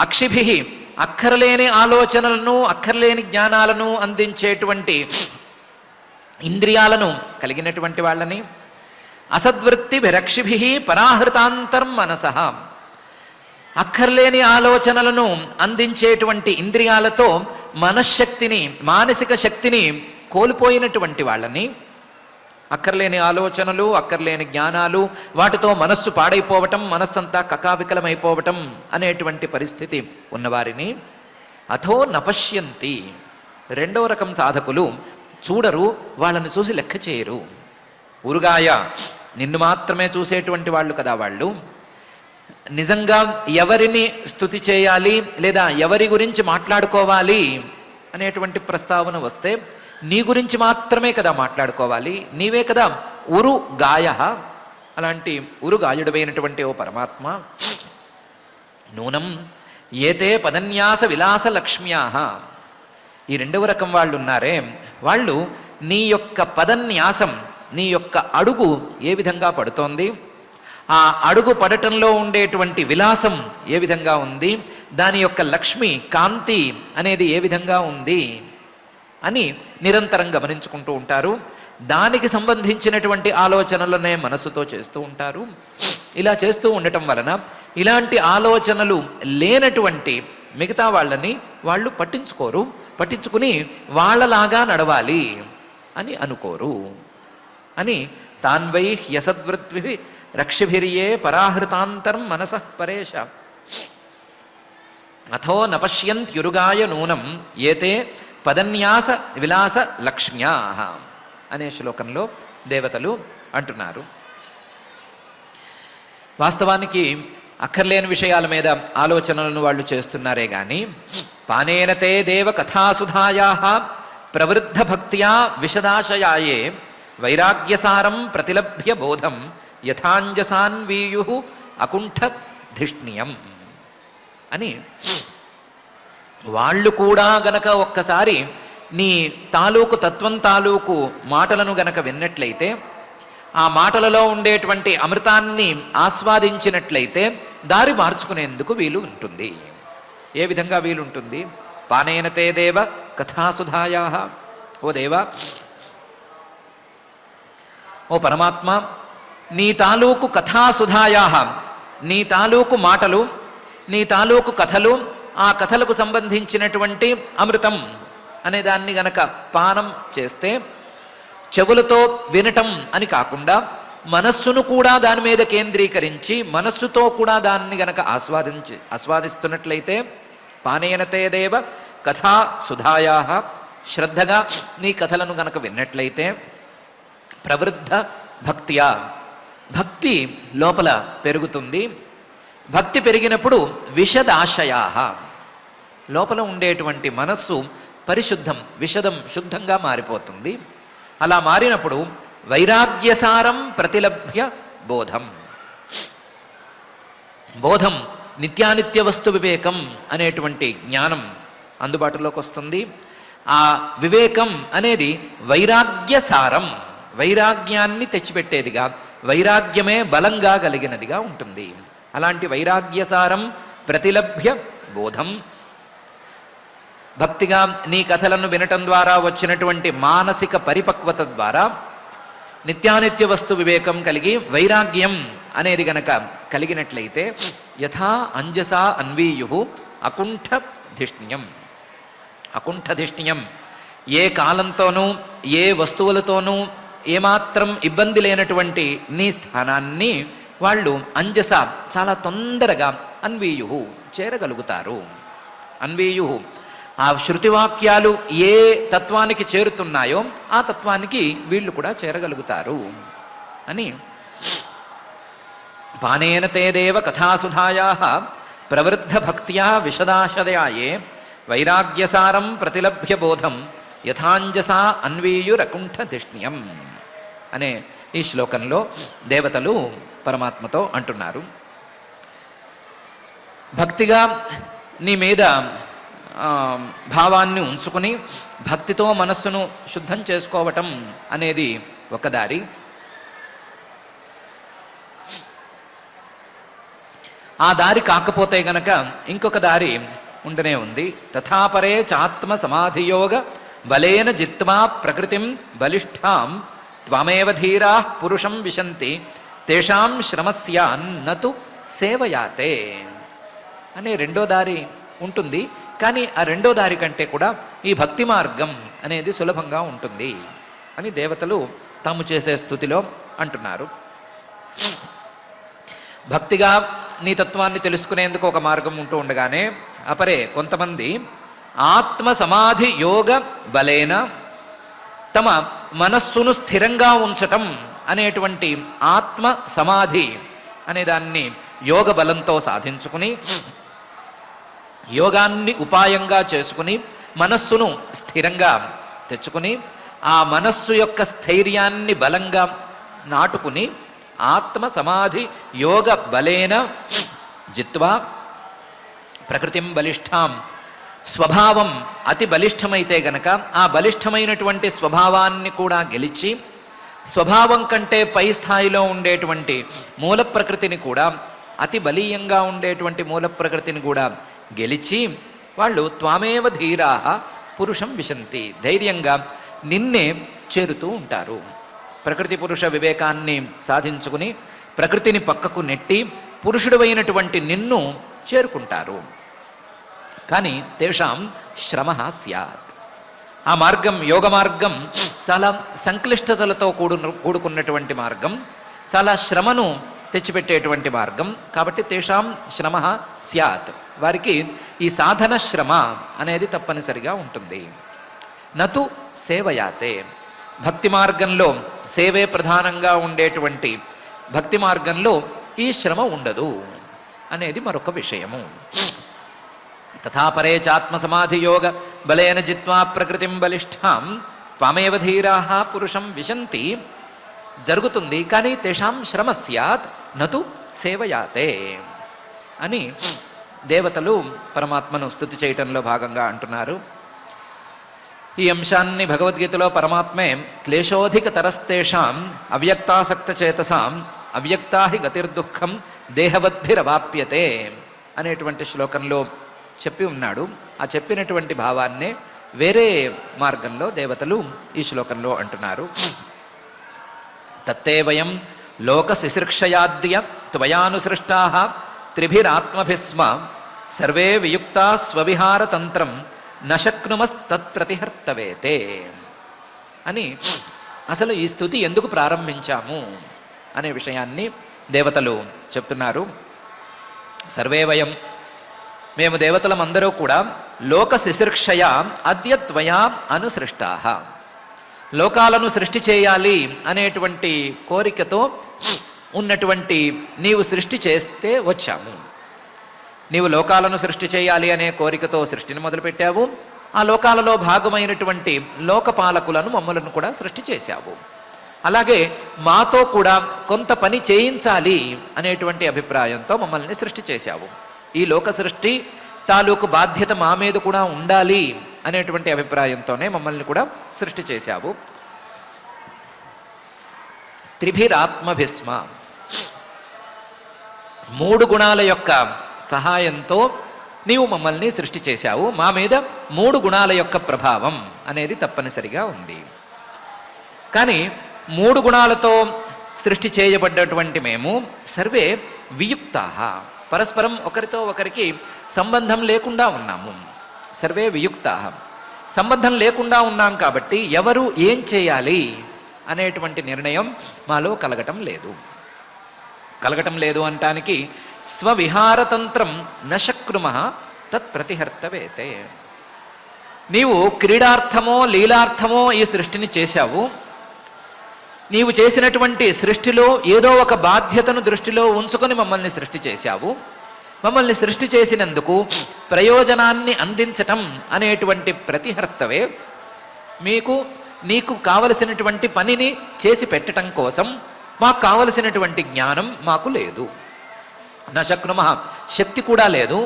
అక్షిభి అక్కర్లేని ఆలోచనలను అక్కర్లేని జ్ఞానాలను అందించేటువంటి ఇంద్రియాలను కలిగినటువంటి వాళ్ళని, అసద్వృత్తి విరక్షిభి పరాహృతాంతర్ మనసః అక్కర్లేని ఆలోచనలను అందించేటువంటి ఇంద్రియాలతో మనశ్శక్తిని, మానసిక శక్తిని కోల్పోయినటువంటి వాళ్ళని, అక్కర్లేని ఆలోచనలు అక్కర్లేని జ్ఞానాలు వాటితో మనస్సు పాడైపోవటం, మనస్సంతా కకావికలమైపోవటం అనేటువంటి పరిస్థితి ఉన్నవారిని అథో నపశ్యంతి, రెండవ రకం సాధకులు చూడరు, వాళ్ళని చూసి లెక్క చేయరు. ఉరుగాయ, నిన్ను మాత్రమే చూసేటువంటి వాళ్ళు కదా వాళ్ళు. నిజంగా ఎవరిని స్తుతి చేయాలి లేదా ఎవరి గురించి మాట్లాడుకోవాలి అనేటువంటి ప్రస్తావన వస్తే నీ గురించి మాత్రమే కదా మాట్లాడుకోవాలి, నీవే కదా ఉరు గాయ. అలాంటి ఉరు గాయుడమైనటువంటి ఓ పరమాత్మ, నూనం ఏతే పదన్యాస విలాస లక్ష్మ్యా, ఈ రెండవ రకం వాళ్ళు ఉన్నారే వాళ్ళు నీ యొక్క పదన్యాసం, నీ యొక్క అడుగు ఏ విధంగా పడుతోంది, ఆ అడుగు పడటంలో ఉండేటువంటి విలాసం ఏ విధంగా ఉంది, దాని యొక్క లక్ష్మి కాంతి అనేది ఏ విధంగా ఉంది అని నిరంతరం గమనించుకుంటూ ఉంటారు. దానికి సంబంధించినటువంటి ఆలోచనలనే మనసుతో చేస్తూ ఉంటారు. ఇలా చేస్తూ ఉండటం వలన ఇలాంటి ఆలోచనలు లేనటువంటి మిగతా వాళ్ళని వాళ్ళు పట్టించుకోరు, పట్టించుకుని వాళ్ళలాగా నడవాలి అని అనుకోరు అని తాన్వై హ్యసద్వృత్వి రక్షిభిర్యే పరాహృతాంతరం మనసః పరేష అథో నపశ్యంత్యురుగాయ నూనం ఏతే పదన్యాస విలాస లక్ష్మ్యా అనే శ్లోకంలో దేవతలు అంటున్నారు. వాస్తవానికి అక్కర్లేని విషయాల మీద ఆలోచనలను వాళ్ళు చేస్తున్నారే గాని పానేనతే దేవ కథాసుధాయా ప్రవృద్ధ భక్త్యా విశదాశయాయే వైరాగ్యసారం ప్రతిలభ్య బోధం యథాంజసాన్వీయు అకుంఠధిష్ణ్యం అని వాళ్ళు కూడా గనక ఒక్కసారి నీ తాలూకు తత్వం తాలూకు మాటలను గనక విన్నట్లయితే, ఆ మాటలలో ఉండేటువంటి అమృతాన్ని ఆస్వాదించినట్లయితే దారి మార్చుకునేందుకు వీలు ఉంటుంది. ఏ విధంగా వీలుంటుంది? పానేన తే దేవ కథాసుధాయా. ఓ దేవా, ఓ పరమాత్మ, నీ తాలూకు కథాసుధాయా, నీ తాలూకు మాటలు, నీ తాలూకు కథలు, ఆ కథలకు సంబంధించినటువంటి అమృతం అనే దాన్ని గనక పానం చేస్తే, చెవులతో వినటం అని కాకుండా మనస్సును కూడా దాని మీద కేంద్రీకరించి మనస్సుతో కూడా దాన్ని గనక ఆస్వాదిస్తున్నట్లయితే, పానేనతే దేవ కథా సుధాయా, శ్రద్ధగా నీ కథలను గనక విన్నట్లయితే, ప్రవృద్ధ భక్త్యా, భక్తి లోపల పెరుగుతుంది. భక్తి పెరిగినప్పుడు విశదాశయా, లోపల ఉండేటువంటి మనస్సు పరిశుద్ధం, విశదం, శుద్ధంగా మారిపోతుంది. అలా మారినప్పుడు వైరాగ్యసారం ప్రతిలభ్య బోధం. బోధం నిత్యానిత్య వస్తు వివేకం అనేటువంటి జ్ఞానం అందుబాటులోకి వస్తుంది. ఆ వివేకం అనేది వైరాగ్యసారం, వైరాగ్యాన్ని తెచ్చిపెట్టేదిగా, వైరాగ్యమే బలంగా కలిగినదిగా ఉంటుంది. అలాంటి వైరాగ్యసారం ప్రతిలభ్య బోధం. భక్తిగా నీ కథలను వినటం ద్వారా వచ్చినటువంటి మానసిక పరిపక్వత ద్వారా నిత్యానిత్య వస్తు వివేకం కలిగి వైరాగ్యం అనేది గనక కలిగినట్లయితే, యథా అంజసా అన్వీయు అకుంఠధిష్ణ్యం. అకుంఠధిష్ణ్యం, ఏ కాలంతోనూ ఏ వస్తువులతోనూ ఏమాత్రం ఇబ్బంది లేనటువంటి నీ స్థానాన్ని వాళ్ళు అంజస చాలా తొందరగా అన్వీయు చేరగలుగుతారు. అన్వీయు, ఆ శృతివాక్యాలు ఏ తత్వానికి చేరుతున్నాయో ఆ తత్వానికి వీళ్ళు కూడా చేరగలుగుతారు అని. పానేన తే దేవ కథాసుధాయా ప్రవృద్ధ భక్త్యా విశదాశదయాయే వైరాగ్యసారం ప్రతిలభ్య బోధం యథాంజసా అన్వీయురకుంఠధిష్ణ్యం అనే ఈ శ్లోకంలో దేవతలు పరమాత్మతో అంటున్నారు. భక్తిగా నీ మీద భావాన్ని ఉంచుకుని భక్తితో మనస్సును శుద్ధం చేసుకోవటం అనేది ఒక దారి. ఆ దారి కాకపోతే గనక ఇంకొక దారి ఉండనే ఉంది. తథాపరే చాత్మ సమాధియోగ బలేన జిత్వా ప్రకృతిం బలిష్టాం త్వమేవ ధీరా పురుషం విశంతి తేషాం శ్రమస్యాన్నతు సేవయాతే అనే రెండో దారి ఉంటుంది. కానీ ఆ రెండో దారి కంటే కూడా ఈ భక్తి మార్గం అనేది సులభంగా ఉంటుంది అని దేవతలు తాము చేసే స్థుతిలో అంటున్నారు. భక్తిగా నీ తత్వాన్ని తెలుసుకునేందుకు ఒక మార్గం ఉంటూ ఉండగానే, అపరే కొంతమంది ఆత్మ సమాధి యోగ బలేన తమ మనస్సును స్థిరంగా ఉంచటం అనేటువంటి ఆత్మ సమాధి అనే దాన్ని యోగ బలంతో సాధించుకుని, యోగాన్ని ఉపాయంగా చేసుకుని మనస్సును స్థిరంగా తెచ్చుకుని, ఆ మనస్సు యొక్క స్థైర్యాన్ని బలంగా నాటుకుని ఆత్మ సమాధి యోగ బలేన జిత్వా ప్రకృతిం బలిష్టాం, స్వభావం అతి బలిష్టమైతే గనక ఆ బలిష్టమైనటువంటి స్వభావాన్ని కూడా గెలిచి, స్వభావం కంటే పై స్థాయిలో ఉండేటువంటి మూల ప్రకృతిని కూడా, అతి బలీయంగా ఉండేటువంటి మూల ప్రకృతిని కూడా గెలిచి వాళ్ళు త్వామేవ ధీరా పురుషం విశంతి, ధైర్యంగా నిన్నే చేరుతూ ఉంటారు. ప్రకృతి పురుష వివేకాన్ని సాధించుకుని ప్రకృతిని పక్కకు నెట్టి పురుషుడైనటువంటి నిన్ను చేరుకుంటారు. కానీ తేషాం శ్రమ స్యాత్, ఆ మార్గం యోగ మార్గం చాలా సంక్లిష్టతలతో కూడుకున్నటువంటి మార్గం, చాలా శ్రమను తెచ్చిపెట్టేటువంటి మార్గం. కాబట్టి తేషాం శ్రమ స్యాత్, వారికి ఈ సాధన శ్రమ అనేది తప్పనిసరిగా ఉంటుంది. నతు సేవయాతే, భక్తి మార్గంలో సేవే ప్రధానంగా ఉండేటువంటి భక్తి మార్గంలో ఈ శ్రమ ఉండదు అనేది మరొక విషయము. తథాపరే చాత్మ సమాధి యోగ బలేన జిత్వా ప్రకృతిం బలిష్టాం త్వమేవ ధీరా పురుషం విశంతి జరుగుతుంది. కానీ తేషాం శ్రమ స్యాత్ నతు సేవయాతే అని దేవతలు పరమాత్మను స్తుతి చేయటంలో భాగంగా అంటున్నారు. ఈ అంశాన్ని భగవద్గీతలో పరమాత్మే క్లేశోధిక తరస్తేషాం అవ్యక్తాసక్త చేతసాం అవ్యక్తా హి గతిర్దుఃఖం దేహవద్భిరవాప్యతే అనేటువంటి శ్లోకంలో చెప్పి ఉన్నాడు. ఆ చెప్పినటువంటి భావాన్నే వేరే మార్గంలో దేవతలు ఈ శ్లోకంలో అంటున్నారు. తత్తే వయం లోక శిశిర్క్షయాద్య త్వయానుసృష్టా త్రిభిరాత్మభిస్మ సర్వే వియుక్తా స్వవిహారతంత్రం నశక్నుమస్తత్ప్రతిహర్తవేతే అని అసలు ఈ స్తుతి ఎందుకు ప్రారంభించాము అనే విషయాన్ని దేవతలు చెప్తున్నారు. సర్వే వయం, మేము దేవతలమందరూ కూడా లోక శిశిర్క్షయ అద్య త్వయా అనుసృష్టా, లోకాలను సృష్టి చేయాలి అనేటువంటి కోరికతో ఉన్నటువంటి నీవు సృష్టి చేస్తే వచ్చాము. నీవు లోకాలను సృష్టి చేయాలి అనే కోరికతో సృష్టిని మొదలుపెట్టావు. ఆ లోకాలలో భాగమైనటువంటి లోకపాలకులను మమ్మలను కూడా సృష్టి చేశావు. అలాగే మాతో కూడా కొంత పని చేయించాలి అనేటువంటి అభిప్రాయంతో మమ్మల్ని సృష్టి చేశావు. ఈ లోక సృష్టి తాలూకు బాధ్యత మా మీద కూడా ఉండాలి అనేటువంటి అభిప్రాయంతోనే మమ్మల్ని కూడా సృష్టి చేశావు. త్రిభిరాత్మభిస్మ, 3 గుణాల యొక్క సహాయంతో నీవు మమ్మల్ని సృష్టి చేశావు. మా మీద 3 గుణాల యొక్క ప్రభావం అనేది తప్పనిసరిగా ఉంది. కానీ 3 గుణాలతో సృష్టి చేయబడ్డటువంటి మేము సర్వే వియుక్తా, పరస్పరం ఒకరితో ఒకరికి సంబంధం లేకుండా ఉన్నాము. సర్వే వియుక్తా, సంబంధం లేకుండా ఉన్నాం కాబట్టి ఎవరు ఏం చేయాలి అనేటువంటి నిర్ణయం మాలో కలగటం లేదు అనటానికి స్వవిహారతంత్రం నశక్నుమ తత్ప్రతిహర్తవేతే. నీవు క్రీడార్థమో లీలార్థమో ఈ సృష్టిని చేశావు. నీవు చేసినటువంటి సృష్టిలో ఏదో ఒక బాధ్యతను దృష్టిలో ఉంచుకొని మమ్మల్ని సృష్టి చేశావు. మమ్మల్ని సృష్టి చేసినందుకు ప్రయోజనాన్ని అందించటం అనేటువంటి ప్రతిహర్తవే నీకు కావలసినటువంటి పనిని చేసి పెట్టడం కోసం మాకు కావలసినటువంటి జ్ఞానం మాకు లేదు. నశక్నుమ, శక్తి కూడా లేదు.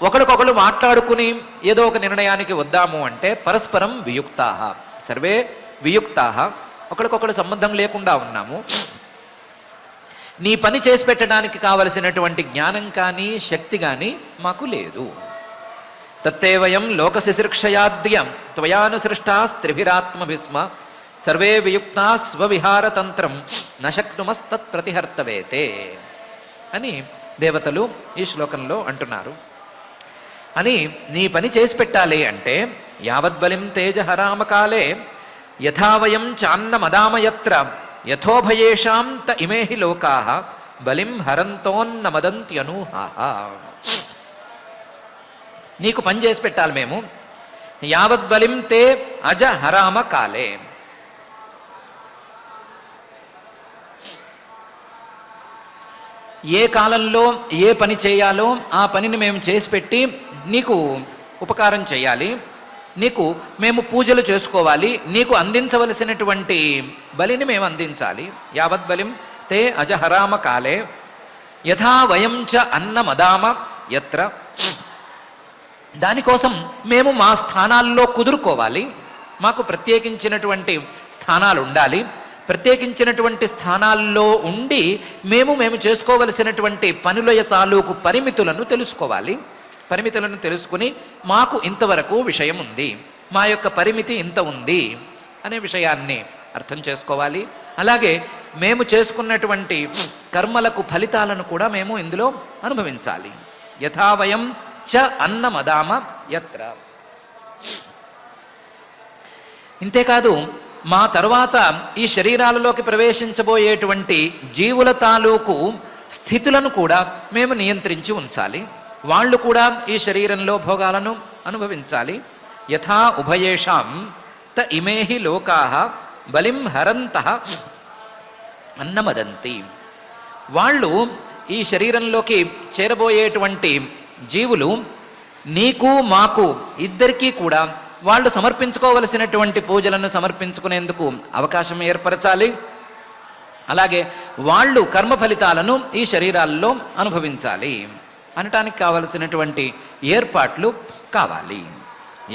ఒకరికొకరు మాట్లాడుకుని ఏదో ఒక నిర్ణయానికి వద్దాము అంటే పరస్పరం వియుక్తా, సర్వే వియుక్తా, ఒకరికొకరు సంబంధం లేకుండా ఉన్నాము. నీ పని చేసి పెట్టడానికి కావలసినటువంటి జ్ఞానం కానీ శక్తి కానీ మాకు లేదు. తత్తే వయం లోక శిశిర్క్షయాద్యం త్వయానుసృష్టాస్త్రిభిరాత్మభిస్మ సర్వే వియుక్తా స్వవిహారతంత్రం నశక్నుమస్తత్ప్రతిహర్తవేతే అని దేవతలు ఈ శ్లోకంలో అంటున్నారు. అని నీ పని చేసి పెట్టాలి అంటే యావద్బలిం తేజహరామకాలే యథావయం చాన్నమదామయత్ర యథోభయేషాం త ఇమేహి లోకాః బలిం హరంతోన్న మదంత్యనూహాః. నీకు పని చేసి పెట్టాలి మేము. యావద్బలిం తే అజ హరామ కాలే, ఏ కాలంలో ఏ పని చేయాలో ఆ పనిని మేము చేసి పెట్టి నీకు ఉపకారం చేయాలి. నీకు మేము పూజలు చేసుకోవాలి. నీకు అందించవలసినటువంటి బలిని మేము అందించాలి. యావద్బలిం తే అజహరామ కాలే యథా వయం చ అన్నమదామ యత్ర, దానికోసం మేము మా స్థానాల్లో కుదురుకోవాలి. మాకు ప్రత్యేకించినటువంటి స్థానాలు ఉండాలి. ప్రత్యేకించినటువంటి స్థానాల్లో ఉండి మేము చేసుకోవలసినటువంటి పనుల తాలూకు పరిమితులను తెలుసుకోవాలి. పరిమితులను తెలుసుకుని మాకు ఇంతవరకు విషయం ఉంది, మా యొక్క పరిమితి ఇంత ఉంది అనే విషయాన్ని అర్థం చేసుకోవాలి. అలాగే మేము చేసుకున్నటువంటి కర్మలకు ఫలితాలను కూడా మేము ఇందులో అనుభవించాలి. యథావయం చ అన్నమదామ యత్ర. ఇంతేకాదు మా తర్వాత ఈ శరీరాలలోకి ప్రవేశించబోయేటువంటి జీవుల తాలూకు స్థితులను కూడా మేము నియంత్రించి ఉంచాలి. వాళ్ళు కూడా ఈ శరీరంలో భోగాలను అనుభవించాలి. యథా ఉభయేషాం త ఇమేహి లోకాః బలిం హరంతః అన్నమదంతి. వాళ్ళు ఈ శరీరంలోకి చేరబోయేటువంటి జీవులు నీకు మాకు ఇద్దరికీ కూడా వాళ్ళు సమర్పించుకోవలసినటువంటి పూజలను సమర్పించుకునేందుకు అవకాశం ఏర్పరచాలి. అలాగే వాళ్ళు కర్మ ఫలితాలను ఈ శరీరాల్లో అనుభవించాలి అనటానికి కావలసినటువంటి ఏర్పాట్లు కావాలి.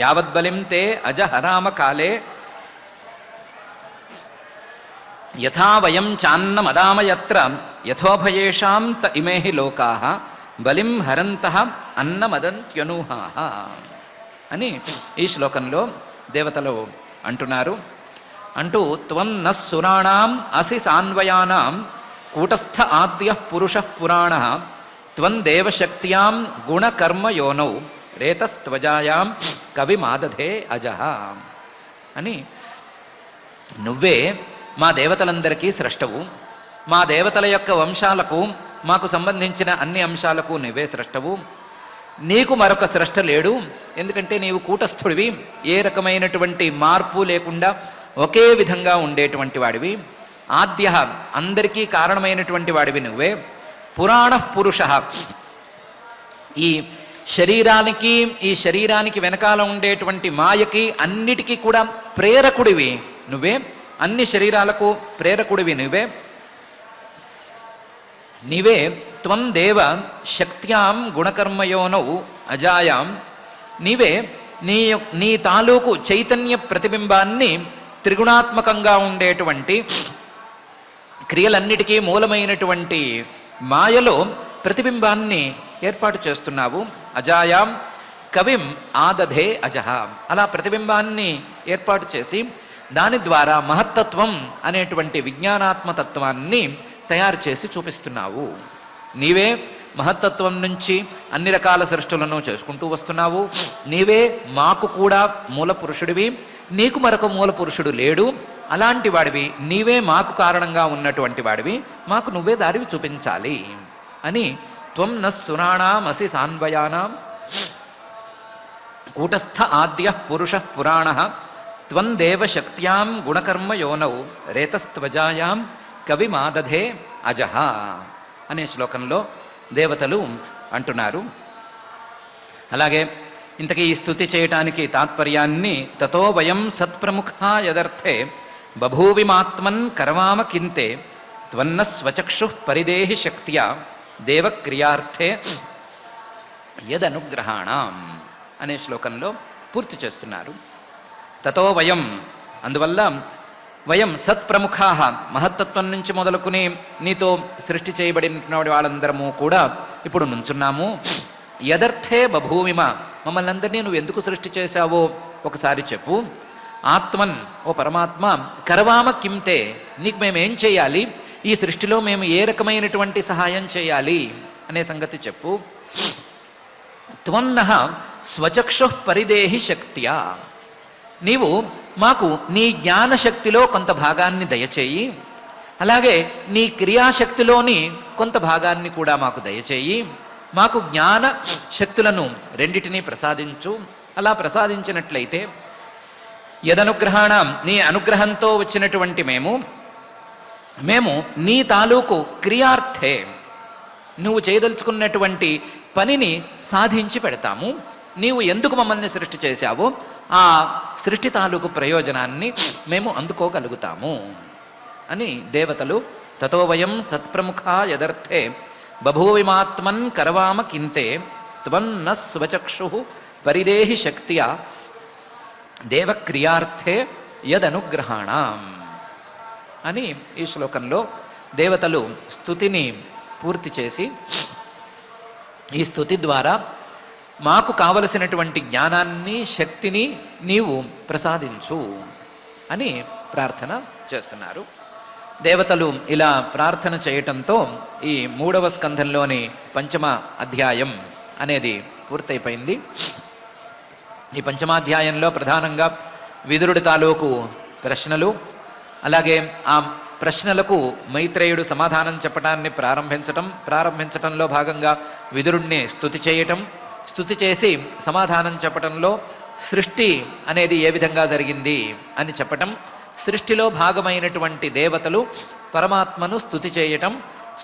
యావద్బలిం తే అజహరామ కాలే యథా వయం చాన్నమదామయత్ర యథోభయేషాం త ఇమే హి లోకాః బలిం హరంతః అన్నమదంత్యనూహాః అని ఈ శ్లోకంలో దేవతలు అంటున్నారు. అంటూ త్వం నస్సురాణాం అసి సాన్వయానాం కూటస్థ ఆద్యః పురుషః పురాణః త్వం దేవశక్త్యాం గుణకర్మయోనౌ రేతస్త్వజాయాం కవిమాదధే అజః అని నువ్వే మా దేవతలందరికీ స్రష్టవు, మా దేవతల యొక్క వంశాలకు మాకు సంబంధించిన అన్ని అంశాలకు నువ్వే స్రష్టవు, నీకు మరొక స్రష్ట లేడు. ఎందుకంటే నీవు కూటస్థుడివి, ఏ రకమైనటువంటి మార్పు లేకుండా ఒకే విధంగా ఉండేటువంటి వాడివి. ఆద్య అందరికీ కారణమైనటువంటి వాడివి నువ్వే. పురాణ పురుష ఈ శరీరానికి వెనకాల ఉండేటువంటి మాయకి అన్నిటికీ కూడా ప్రేరకుడివి నువ్వే, అన్ని శరీరాలకు ప్రేరకుడివి నీవే. త్వం దేవ శక్త్యాం గుణకర్మయోనౌ అజాయాం నీవే నీ తాలూకు చైతన్య ప్రతిబింబాన్ని త్రిగుణాత్మకంగా ఉండేటువంటి క్రియలన్నిటికీ మూలమైనటువంటి మాయలో ప్రతిబింబాన్ని ఏర్పాటు చేస్తున్నావు. అజాయాం కవిం ఆదధే అజహ అలా ప్రతిబింబాన్ని ఏర్పాటు చేసి దాని ద్వారా మహత్తత్వం అనేటువంటి విజ్ఞానాత్మతత్వాన్ని తయారు చేసి చూపిస్తున్నావు. నీవే మహత్తత్వం నుంచి అన్ని రకాల సృష్టులను చేసుకుంటూ వస్తున్నావు. నీవే మాకు కూడా మూల పురుషుడివి, నీకు మరొక మూల పురుషుడు లేడు. అలాంటి వాడివి నీవే మాకు కారణంగా ఉన్నటువంటి వాడివి, మాకు నువ్వే దారివి చూపించాలి అని త్వం నస్సురాణామసి సాన్వయానాం కూటస్థ ఆద్యః పురుషః పురాణః త్వం దేవశక్త్యాం గుణకర్మయోనౌ రేతస్త్వజాయాం కవిమాదధే అజహ అనే శ్లోకంలో దేవతలు అంటున్నారు. అలాగే ఇంతకీ ఈ స్తుతి చేయటానికి తాత్పర్యాన్ని తతో వయం సత్ప్రముఖా యదర్థే బభూవిమాత్మన్ కర్వామ కింతే త్వన్న స్వచక్షు పరిదేహి శక్త్యా దేవక్రియార్థే యదనుగ్రహాణం అనే శ్లోకంలో పూర్తి చేస్తున్నారు. తతో వయం అందువల్ల వయం సత్ప్రముఖా మహత్తత్వం నుంచి మొదలుకుని నీతో సృష్టి చేయబడిన వాళ్ళందరము కూడా ఇప్పుడు నుంచున్నాము. యదర్థే బభూమిమ మమ్మల్ని అందరినీ నువ్వు ఎందుకు సృష్టి చేశావో ఒకసారి చెప్పు. ఆత్మన్ ఓ పరమాత్మ కరవామ కింతే నీకు మేమేం చేయాలి, ఈ సృష్టిలో మేము ఏ రకమైనటువంటి సహాయం చేయాలి అనే సంగతి చెప్పు. త్వన్నః స్వచక్షు పరిదేహి శక్త్యా నీవు మాకు నీ జ్ఞానశక్తిలో కొంత భాగాన్ని దయచేయి, అలాగే నీ క్రియాశక్తిలోని కొంత భాగాన్ని కూడా మాకు దయచేయి. మాకు జ్ఞాన శక్తులను రెండిటినీ ప్రసాదించు. అలా ప్రసాదించినట్లయితే యదనుగ్రహాణం నీ అనుగ్రహంతో వచ్చినటువంటి మేము నీ తాలూకు క్రియార్థే నువ్వు చేయదలుచుకున్నటువంటి పనిని సాధించి పెడతాము. నీవు ఎందుకు మమ్మల్ని సృష్టి చేశావో ఆ సృష్టి తాలూకు ప్రయోజనాన్ని మేము అందుకోగలుగుతాము అని దేవతలు తతో వయం సత్ప్రముఖా యదర్థే బభూవిమాత్మన్ కరవామ కింతే త్వన్న స్వచక్షు పరిదేహి శక్త్యా దేవక్రియార్థే యదనుగ్రహాణం అని ఈ శ్లోకంలో దేవతలు స్తుతిని పూర్తి చేసి ఈ స్తుతి ద్వారా మాకు కావలసినటువంటి జ్ఞానాన్ని శక్తిని నీవు ప్రసాదించు అని ప్రార్థన చేస్తున్నారు. దేవతలు ఇలా ప్రార్థన చేయటంతో ఈ 3వ స్కంధంలోని 5వ అధ్యాయం అనేది పూర్తయిపోయింది. ఈ 5వ ప్రధానంగా విదురుడి తాలూకు ప్రశ్నలు, అలాగే ఆ ప్రశ్నలకు మైత్రేయుడు సమాధానం చెప్పడాన్ని ప్రారంభించటంలో భాగంగా విదురుణ్ణి స్తుతి చేసి సమాధానం చెప్పటంలో సృష్టి అనేది ఏ విధంగా జరిగింది అని చెప్పటం, సృష్టిలో భాగమైనటువంటి దేవతలు పరమాత్మను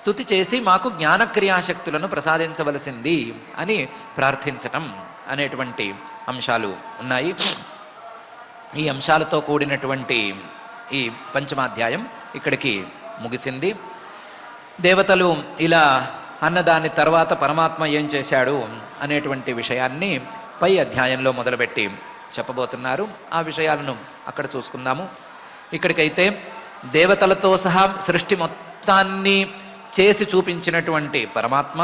స్తుతి చేసి మాకు జ్ఞానక్రియాశక్తులను ప్రసాదించవలసింది అని ప్రార్థించటం అనేటువంటి అంశాలు ఉన్నాయి. ఈ అంశాలతో కూడినటువంటి ఈ 5వ అధ్యాయం ఇక్కడికి ముగిసింది. దేవతలు ఇలా అన్నదాని తర్వాత పరమాత్మ ఏం చేశాడు అనేటువంటి విషయాన్ని పై అధ్యాయంలో మొదలుపెట్టి చెప్పబోతున్నారు. ఆ విషయాలను అక్కడ చూసుకుందాము. ఇక్కడికైతే దేవతలతో సహా సృష్టి మొత్తాన్ని చేసి చూపించినటువంటి పరమాత్మ,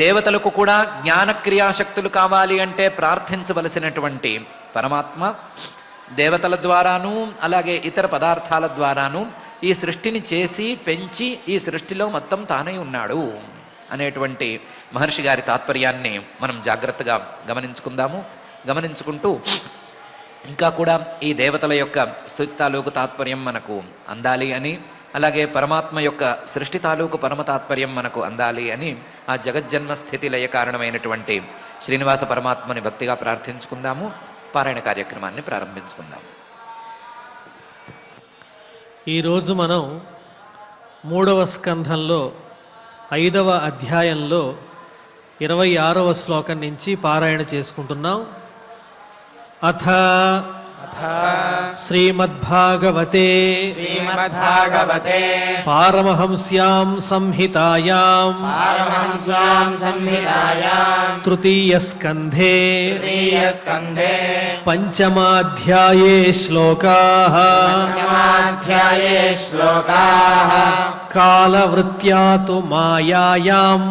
దేవతలకు కూడా జ్ఞానక్రియాశక్తులు కావాలి అంటే ప్రార్థించవలసినటువంటి పరమాత్మ, దేవతల ద్వారాను అలాగే ఇతర పదార్థాల ద్వారాను ఈ సృష్టిని చేసి పెంచి ఈ సృష్టిలో మొత్తం తానే ఉన్నాడు అనేటువంటి మహర్షి గారి తాత్పర్యాన్ని మనం జాగ్రత్తగా గమనించుకుంటూ ఇంకా కూడా ఈ దేవతల యొక్క స్తుతి తాలూకు తాత్పర్యం మనకు అందాలి అని, అలాగే పరమాత్మ యొక్క సృష్టి తాలూకు పరమ తాత్పర్యం మనకు అందాలి అని ఆ జగజ్జన్మ స్థితి లయ కారణమైనటువంటి శ్రీనివాస పరమాత్మని భక్తిగా ప్రార్థించుకుందాము. పారాయణ కార్యక్రమాన్ని ప్రారంభించుకుందాం. ఈరోజు మనం 3వ స్కంధంలో 5వ అధ్యాయంలో 26వ శ్లోకం నుంచి పారాయణ చేసుకుంటున్నాం. అథ శ్రీమద్భాగవతే పారమహంస్యాం సంహితాయాం తృతీయ స్కంధే పంచమాధ్యాయే శ్లోకాః కాలవృత్యాతు మాయాయాం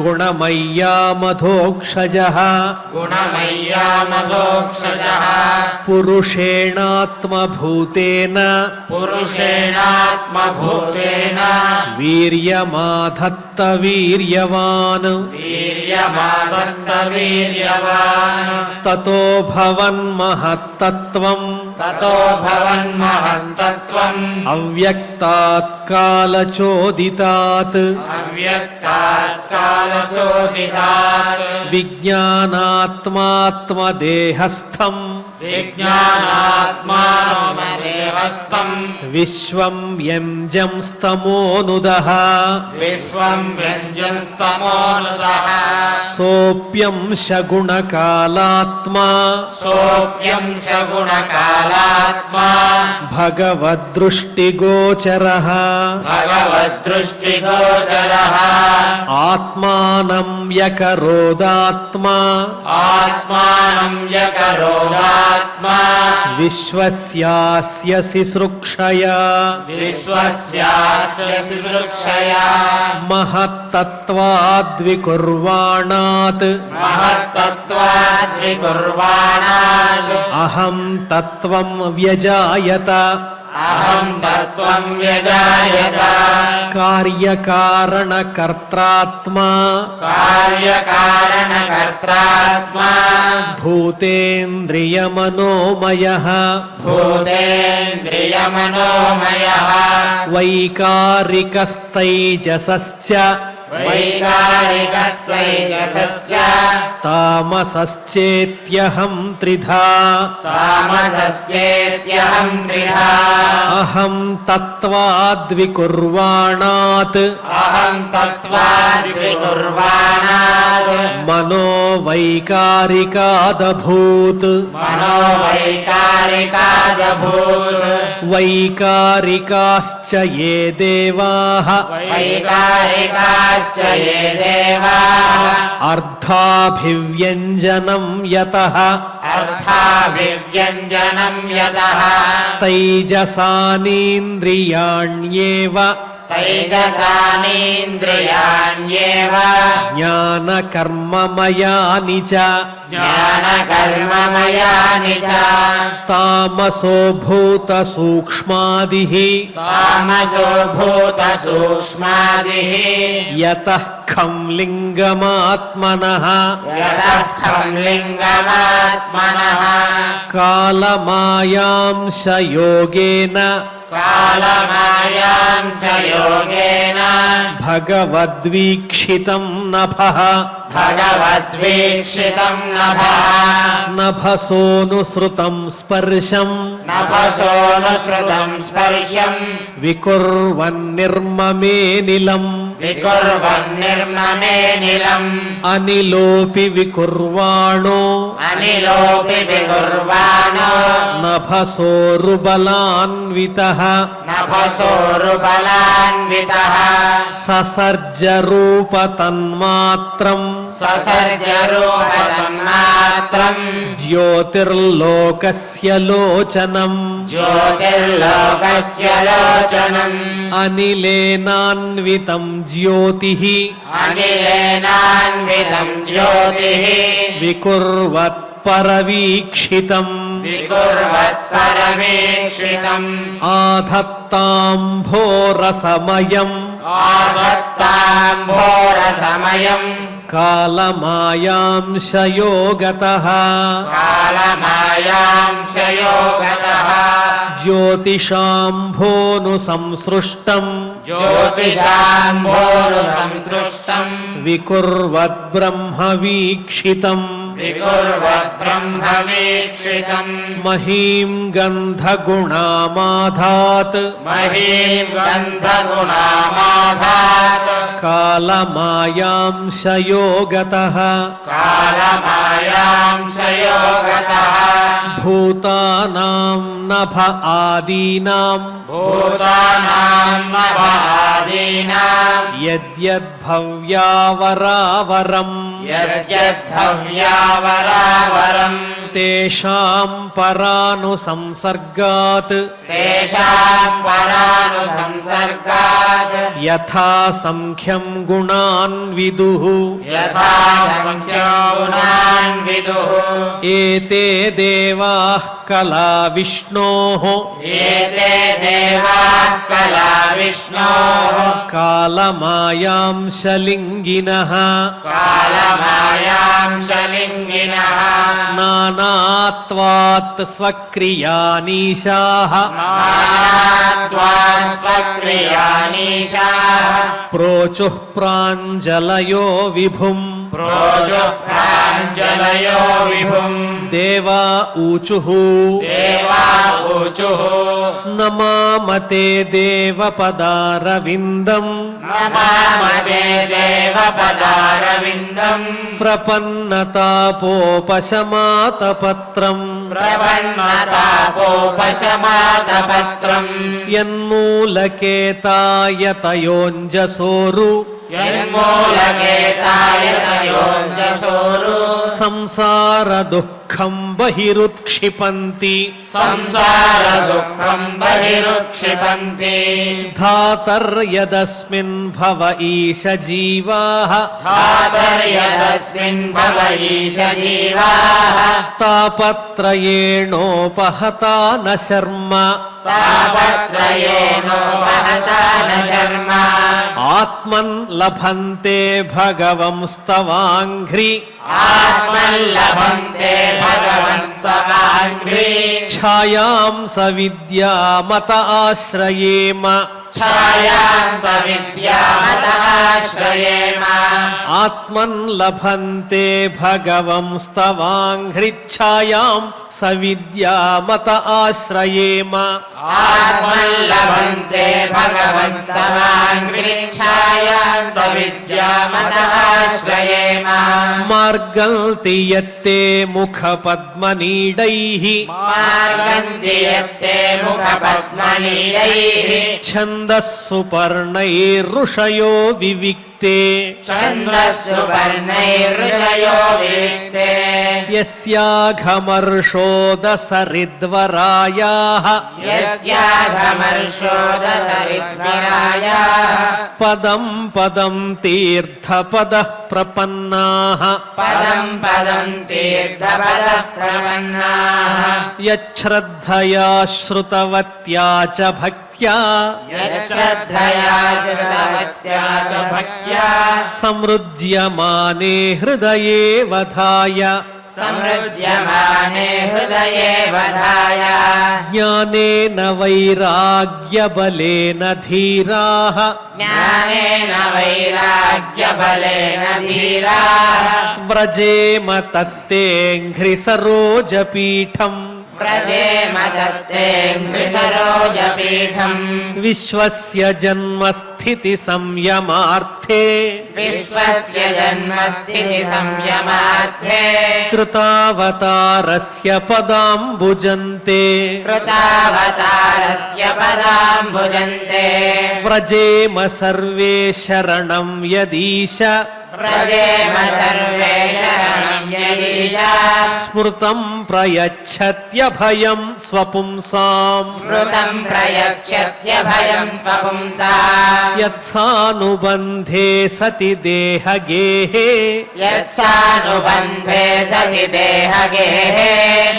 గుణమయ్యా మధోక్షజః పురుషేణాత్మభూతేన వీర్యమాధత్త వీర్యవాన్ తతో భవన్మహత్తత్వం అవ్యక్తాత్ కాలచోదితాత్ విజ్ఞానాత్మాత్మదేహస్థం విశ్వం వ్యంజం స్తమోనుదః సోప్యం షగుణకాలాత్మా భగవద్దృష్టిగోచరః ఆత్మానం యకరోదాత్మా విశ్వస్యాస్య శిశ్రుక్షయా మహత్తత్వాద్వికుర్వాణాత్ అహం తత్వం వ్యజాయత కార్యకారణకర్త్రాత్మా భూతేంద్రియమనోమయః వైకారికస్తైజసశ్చ తామసశ్చేత్యహం త్రిధా అహం తత్వాద్వికుర్వాణాత్ మనోవైకారికాదభూత్ వైకారికాశ్చ ఏ దేవాః అర్థాభివ్యంజనం యతః తైజసానీంద్రియాణ్యేవ జ్ఞానకర్మమయాని చ తామసో భూత సూక్ష్మాదిః యతః ఖం లింగమాత్మనః కాలమాయాంశయోగేన భగవద్వీక్షితం నభః నభసోనుసృతం స్పర్శం నభసోనుసృతం స్పర్శం వికుర్వన్నిర్మమేనిలం వికుర్వన్నిర్మమేనిలం అనిలోపి వికుర్వాణో అనిలోపి వికుర్వాణో నభసోరుబలాన్వితః నభసోరుబలాన్వితః ససర్జరూపతన్మాత్రం ససర్జరూపతన్మాత్రం జ్యోతిర్లోకస్య లోచనం జ్యోతిర్లోకస్య లోచనం అనిలేనాన్వితం జ్యోతిః అనిలేనాన్వితం జ్యోతిః వికుర్వత్ పరవీక్షితం వికుర్వత్పరమేక్షితం ఆధత్తాంభోరసమయం ఆధత్తాంభోరసమయం కాలమాయాంశయోగతః కాలమాయాంశయోగతః జ్యోతిషాంభోను సంసృష్టం జ్యోతిషాంభోరు సంసృష్టం వికుర్వద్బ్రహ్మవీక్షితం వికుర్వద్బ్రహ్మవీక్షితం మహీం గంధగుణామాధాత్ మహీం గంధగుణామాధాత్ కాలమాయాంశయోగతః కాలమాయాంశయోగతః భూతానాం నభ ఆదీనాం భూతానాం నభాదీనాం యద్యద్భవ్యావరావరం యద్యద్భవ్యావరావరం తేషాం పరానుసంసర్గాత్ తేషాం పరానుసంసర్గాత్ యథా సంఖ్యం గుణాన్ విదుః యథా సంఖ్యో గుణాన్ విదుః ఏతే దేవాః కలా విష్ణోః ఏతే దేవాః కలా విష్ణోః కాలమాయాంశలింగినః కాలమాయాంశలింగినః నానాత్వాత్ స్వక్రియానీశాః నానాత్వా స్వక్రియానీశాః ప్రోచుః ప్రాంజలయో విభుం ప్రోజుః ప్రాంజలయో విభుం దేవా ఊచుః దేవా ఊచుః నమామతే దేవపదారవిందం నమామతే దేవపదారవిందం ప్రపన్నతాపోపశమాతపత్రం ప్రపన్నతాపోపశమాతపత్రం యన్మూలకేతాయతయోంజసోరు యన్మూలకేతాయతయోంజసోరు సంసార దుఃఖం బహిరుత్క్షిపంతి సంసార దుఃఖం బహిరుక్షిపంతి ధాతర్యదస్మిన్ భవ ఈశ జీవాః ధాతర్యదస్మిన్ భవ ఈశ జీవాః తాపత్రయేణోపహతా న శర్మ తాపత్రయేణోపహతా న శర్మ ఆత్మన్ లభంతే భగవంస్తవాంఘ్రి ఆత్మల్లభంతే భగవంస్తవాంఘ్రీ ఛాయాం సవిద్యామత ఆశ్రయేమ ఛాయాం సవిద్యామతాశ్రయేమ ఆత్మన్ లభంతే భగవంస్తవాంఘ్రి ఛాయాం సవిద్యామత ఆశ్రయేమ ఆత్మల్లభంతే భగవంస్తవాంఘ్రీ ఛాయాం సవిద్యామతాశ్రయేమ మార్గం తియత్తే ముఖపద్మనీడైః మార్గంతి యత్తే ముఖపద్మనీడైః ఛందస్సు పర్ణైర్ఋషయో వివిక్తే ఛందస్సు వర్ణైర్ఋషయో వివిక్తే యస్యాఘమర్షోదసరిద్వరాయాః యస్యాఘమర్షోదసరిద్వరాయాః పదం పదం తీర్థపదః ప్రపన్నాః పదం పదం తీర్థపదః ప్రపన్నాః యచ్ఛ్రద్ధయా శ్రుతవత్యా చ భక్త్యా యశ్రద్ధయా శ్రుతవత్యా చ భక్త్యా సమృజ్యమానే హృదయే వధాయ సమృజ్యమానే హృదయే వధాయ జ్ఞానేన వైరాగ్యబలేన ధీరాః జ్ఞానేన వైరాగ్యబలేన ధీరాః వ్రజేమ తత్తేంఘ్రి సరోజపీఠం व्रजेम तत्ते सरोजपीठम् विश्वस्य जन्मस्थिति संयमार्थे विश्वस्य जन्मस्थिति संयमार्थे कृतावतारस्य पदाम्बुजन्ते कृतावतारस्य पदाम्बुजन्ते व्रजेम सर्वे शरणं यदीश व्रजेम सर्वे शरणं यदीशा स्मृतं प्रयच्छत्यभयं स्वपुंसाम् स्मृतं प्रयच्छत्यभयं स्वपुंसा यत्सानुबन्धे सति देहगेहे यत्सानुबन्धे सति देहगेहे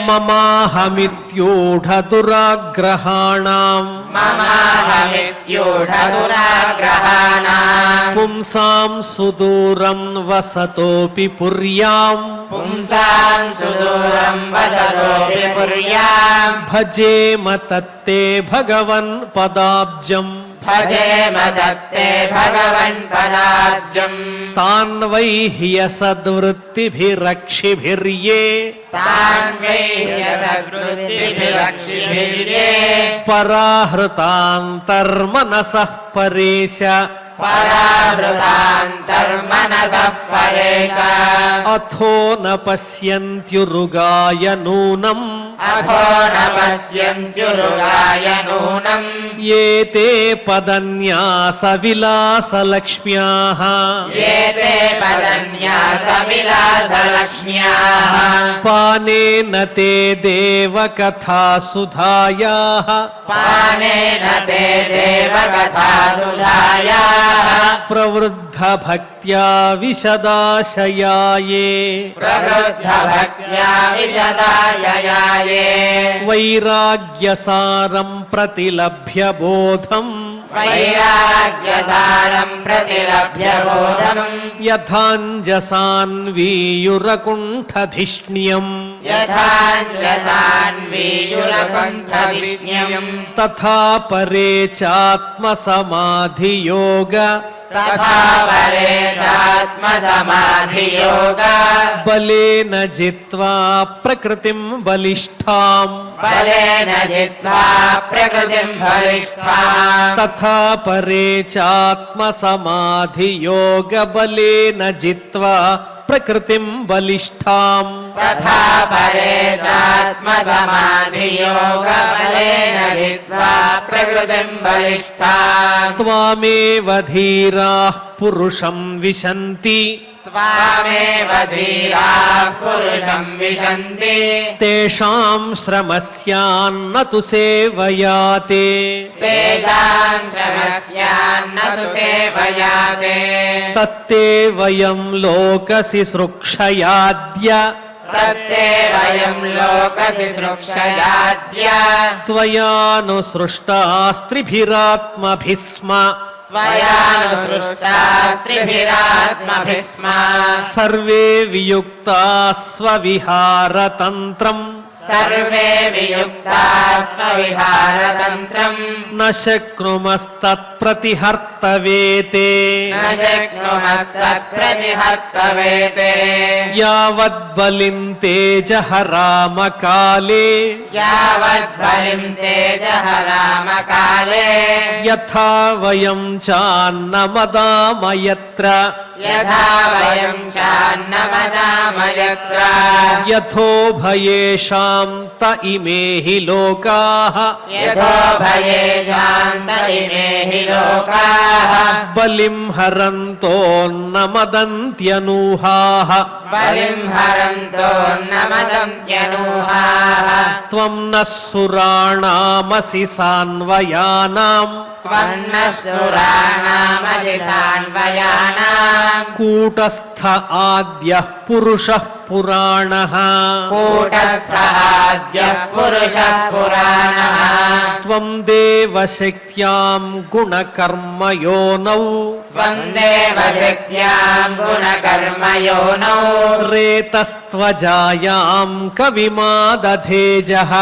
ममाहमित्यूढदुराग्रहाणाम् ममाहमित्यूढदुराग्रहाणाम् पुंसां सुदूरं वसतोऽपि पुर्याम् पुंसां सुदूरं वसतोऽपि पुर्याम् भजेम तत्ते भगवन् पदाब्जम् भजेम दत्ते भगवन् पदाब्जम् तान् वै ह्यसद्वृत्तिभिरक्षिभिर्ये तान्वैर्यसकृतिभिरक्षिभिर्ये पराहृतान्तर्मनसः परेश परावृतान्तर्मनसः परेश अथो न पश्यन्त्युरुगाय नूनम् अथो न पश्यन्त्युरुगाय नूनम् ये ते पदन्यासविलासलक्ष्म्याः ये ते पदन्यासविलासलक्ष्म्याः पानेन ते देवकथासुधायाः पानेन ते देवकथासुधायाः प्रवृद्धभक्त्या विशदाशयाये प्रवृद्धभक्त्या विशदाशयाये वैराग्यसारं प्रतिलभ्य बोधम् वैराग्यसारं प्रतिलभ्य बोधम् यथाञ्जसान्वीयुरकुण्ठधिष्ण्यम् यथाञ्जसान्वीयुरकुण्ठविष्ण्यम् तथा परे चात्मसमाधियोग तथा परे चात्मसमाधियोग बलेन जित्वा प्रकृतिं बलिष्ठाम् बलेन जित्वा प्रकृतिं बलिष्ठाम् तथा परे चात्मसमाधियोग बलेन जित्वा प्रकृतिं बलिष्ठाम् तथा परे चात्मसमाधियोग बलेन जित्वा प्रकृतिं बलिष्ठाम् त्वामेव धीराः पुरुषं विशन्ति त्वामेव धीराः पुरुषं विशन्ति तेषां श्रमस्यान्न तु सेवयाते तेषां श्रमस्यान्न तु सेवयाते तत्ते वयं लोकसि सृक्षयाद्य तत्ते वयं लोकशिश्रुक्षयाद्य त्वयानुसृष्टास्त्रिभिरात्मभिः स्म त्वयानुसृष्टास्त्रिभिरात्मभिः स्म सर्वे वियुक्ताः स्वविहारतन्त्रम् सर्वे वियुक्ताः स्वविहारतन्त्रम् न शक्नुमस्तत्प्रतिहर्तवेते न शक्नुमस्तत्प्रतिहर्तवेते यावद्बलिं तेजः रामकाले यावद्बलिं तेजः रामकाले यथा वयं चान्नमदामयत्र यथा वयं चान्नमदामयत्र यथोभयेषां त इमे हि लोकाः यथो भयेषान्त इमे हि लोकाः बलिं हरन्तोन्न मदन्त्यनूहाः बलिं हरन्तो न मदन्त्यनूहाः त्वं नः सुराणामसि सान्वयानाम् त्वन्नः सुराणामसि सान्वयानाम् कूटस्थ आद्यः पुरुषः पुराणः कूटस्थाद्यः पुरुषः पुराणः त्वं देवशक्त्यां गुणकर्मयोनौ त्वं देवशक्त्यां गुणकर्मयोनौ रेतस्त्वजायां कविमादधेजः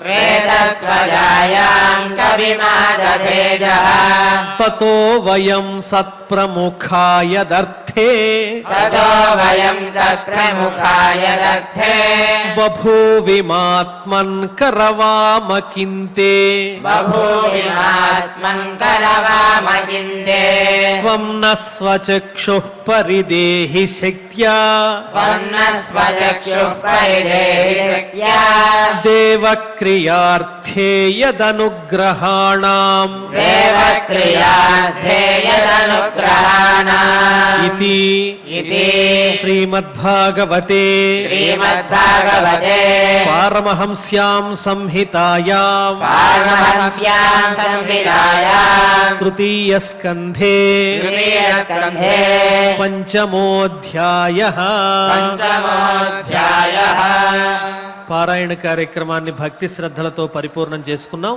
प्रेतस्त्वजायां कविमादधेजः ततो वयं सत्त्व సత్ప్రముఖాయ దర్థే ततो वयं सप्रमुखाय दत्ते బభూవిమాత్మన్ కరవామ కింతే बभूविमात्मन् करवाम किन्ते త్వం న స్వచక్షుః పరిదేహి శక్త్యా त्वन्नस्वचक्षुः परिदेहि शक्त्या దేవక్రియార్థే యదనుగ్రహాణాం देवक्रियार्थे यदनुग्रहाणाम् इति इति श्रीमद्भागवते श्रीमद्भागवते पारमहंस्यां संहितायां पारमहंस्यां संहितायां तृतीयस्कन्धे तृतीयस्कन्धे पंचमोऽध्यायः पंचमोऽध्यायः పారాయణ కార్యక్రమాన్ని భక్తి శ్రద్ధలతో పరిపూర్ణం చేసుకున్నాం.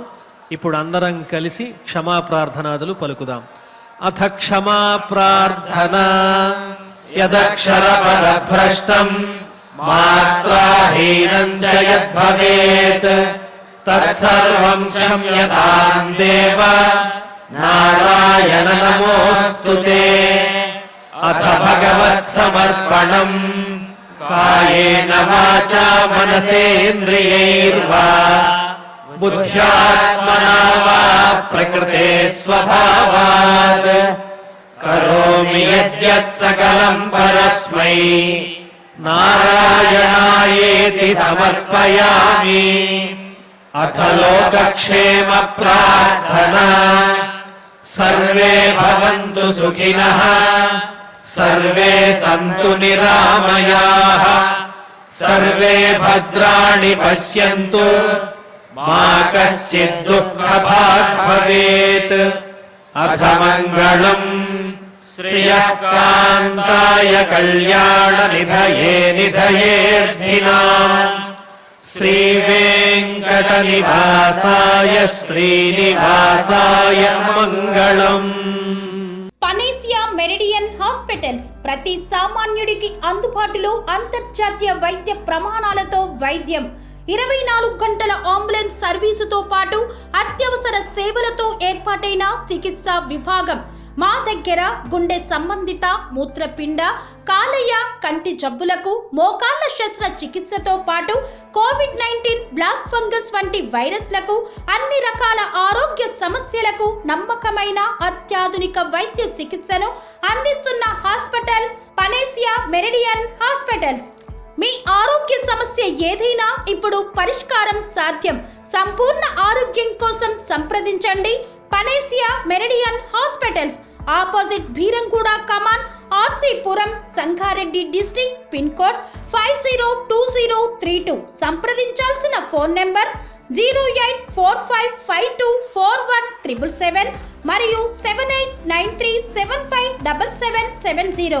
ఇప్పుడు అందరం కలిసి క్షమా ప్రార్థనాదులు పలుకుదాం. అథ క్షమా ప్రార్థన యదక్షర పరభ్రష్టం మాత్రాహీనం చ యద్భవేత్ తత్సర్వం క్షమ్యతాం దేవ నారాయణ నమోస్తుతే. అథ భగవత్ సమర్పణం కాయేన వాచా మనసేంద్రియైర్వా బుద్ధ్యాత్మనా వా ప్రకృతే స్వభావాత్ కరోమి యద్యత్ సకలం పరస్మై నారాయణాయేతి సమర్పయామి. అథ లోకక్షేమ ప్రార్థనా సర్వే భవంతు సుఖినః సర్వే సంతు నిరామయాః సర్వే భద్రాణి పశ్యంతు మా కశ్చిద్ దుఃఖభాగ్ భవేత్. అథ మంగళం శ్రియః కాంతాయ కళ్యాణ నిధయే నిధయేర్థినాం శ్రీ వెంకట నివాసాయ శ్రీనివాసాయ మంగళం. పనేసియా మెరిడియన్ హాస్పిటల్స్ ప్రతి సామాన్యుడికి అందుబాటులో అంతర్జాతీయ వైద్య ప్రమాణాలతో వైద్యం, 24 గంటల అంబులెన్స్ సర్వీసుతో పాటు అత్యవసర సేవలతో ఏర్పాటైన చికిత్సా విభాగం. మా దగ్గర గుండె సంబంధిత, మూత్రపిండ, కాలేయ, కంటి జబ్బులకు, మోకాళ్ల శస్త్ర చికిత్సతో పాటు కోవిడ్-19, బ్లాక్ ఫంగస్ వంటి వైరస్లకు, అన్ని రకాల ఆరోగ్య సమస్యలకు నమ్మకమైన అత్యాధునిక వైద్య చికిత్సను అందిస్తున్న హాస్పిటల్ పనేసియా మెరిడియన్ హాస్పిటల్స్. మీ ఆరోగ్య సమస్య ఏదైనా ఇప్పుడు పరిష్కారం సాధ్యం. సంపూర్ణ ఆరోగ్యం కోసం సంప్రదించండి Panacea Meridian hospitals. Opposite Beeramguda Kaman, RC Puram, Sangareddy district. Pin code 502032. సంప్రదించాల్సిన ఫోన్ నెంబర్ 0845524177 మరియు 7893757770.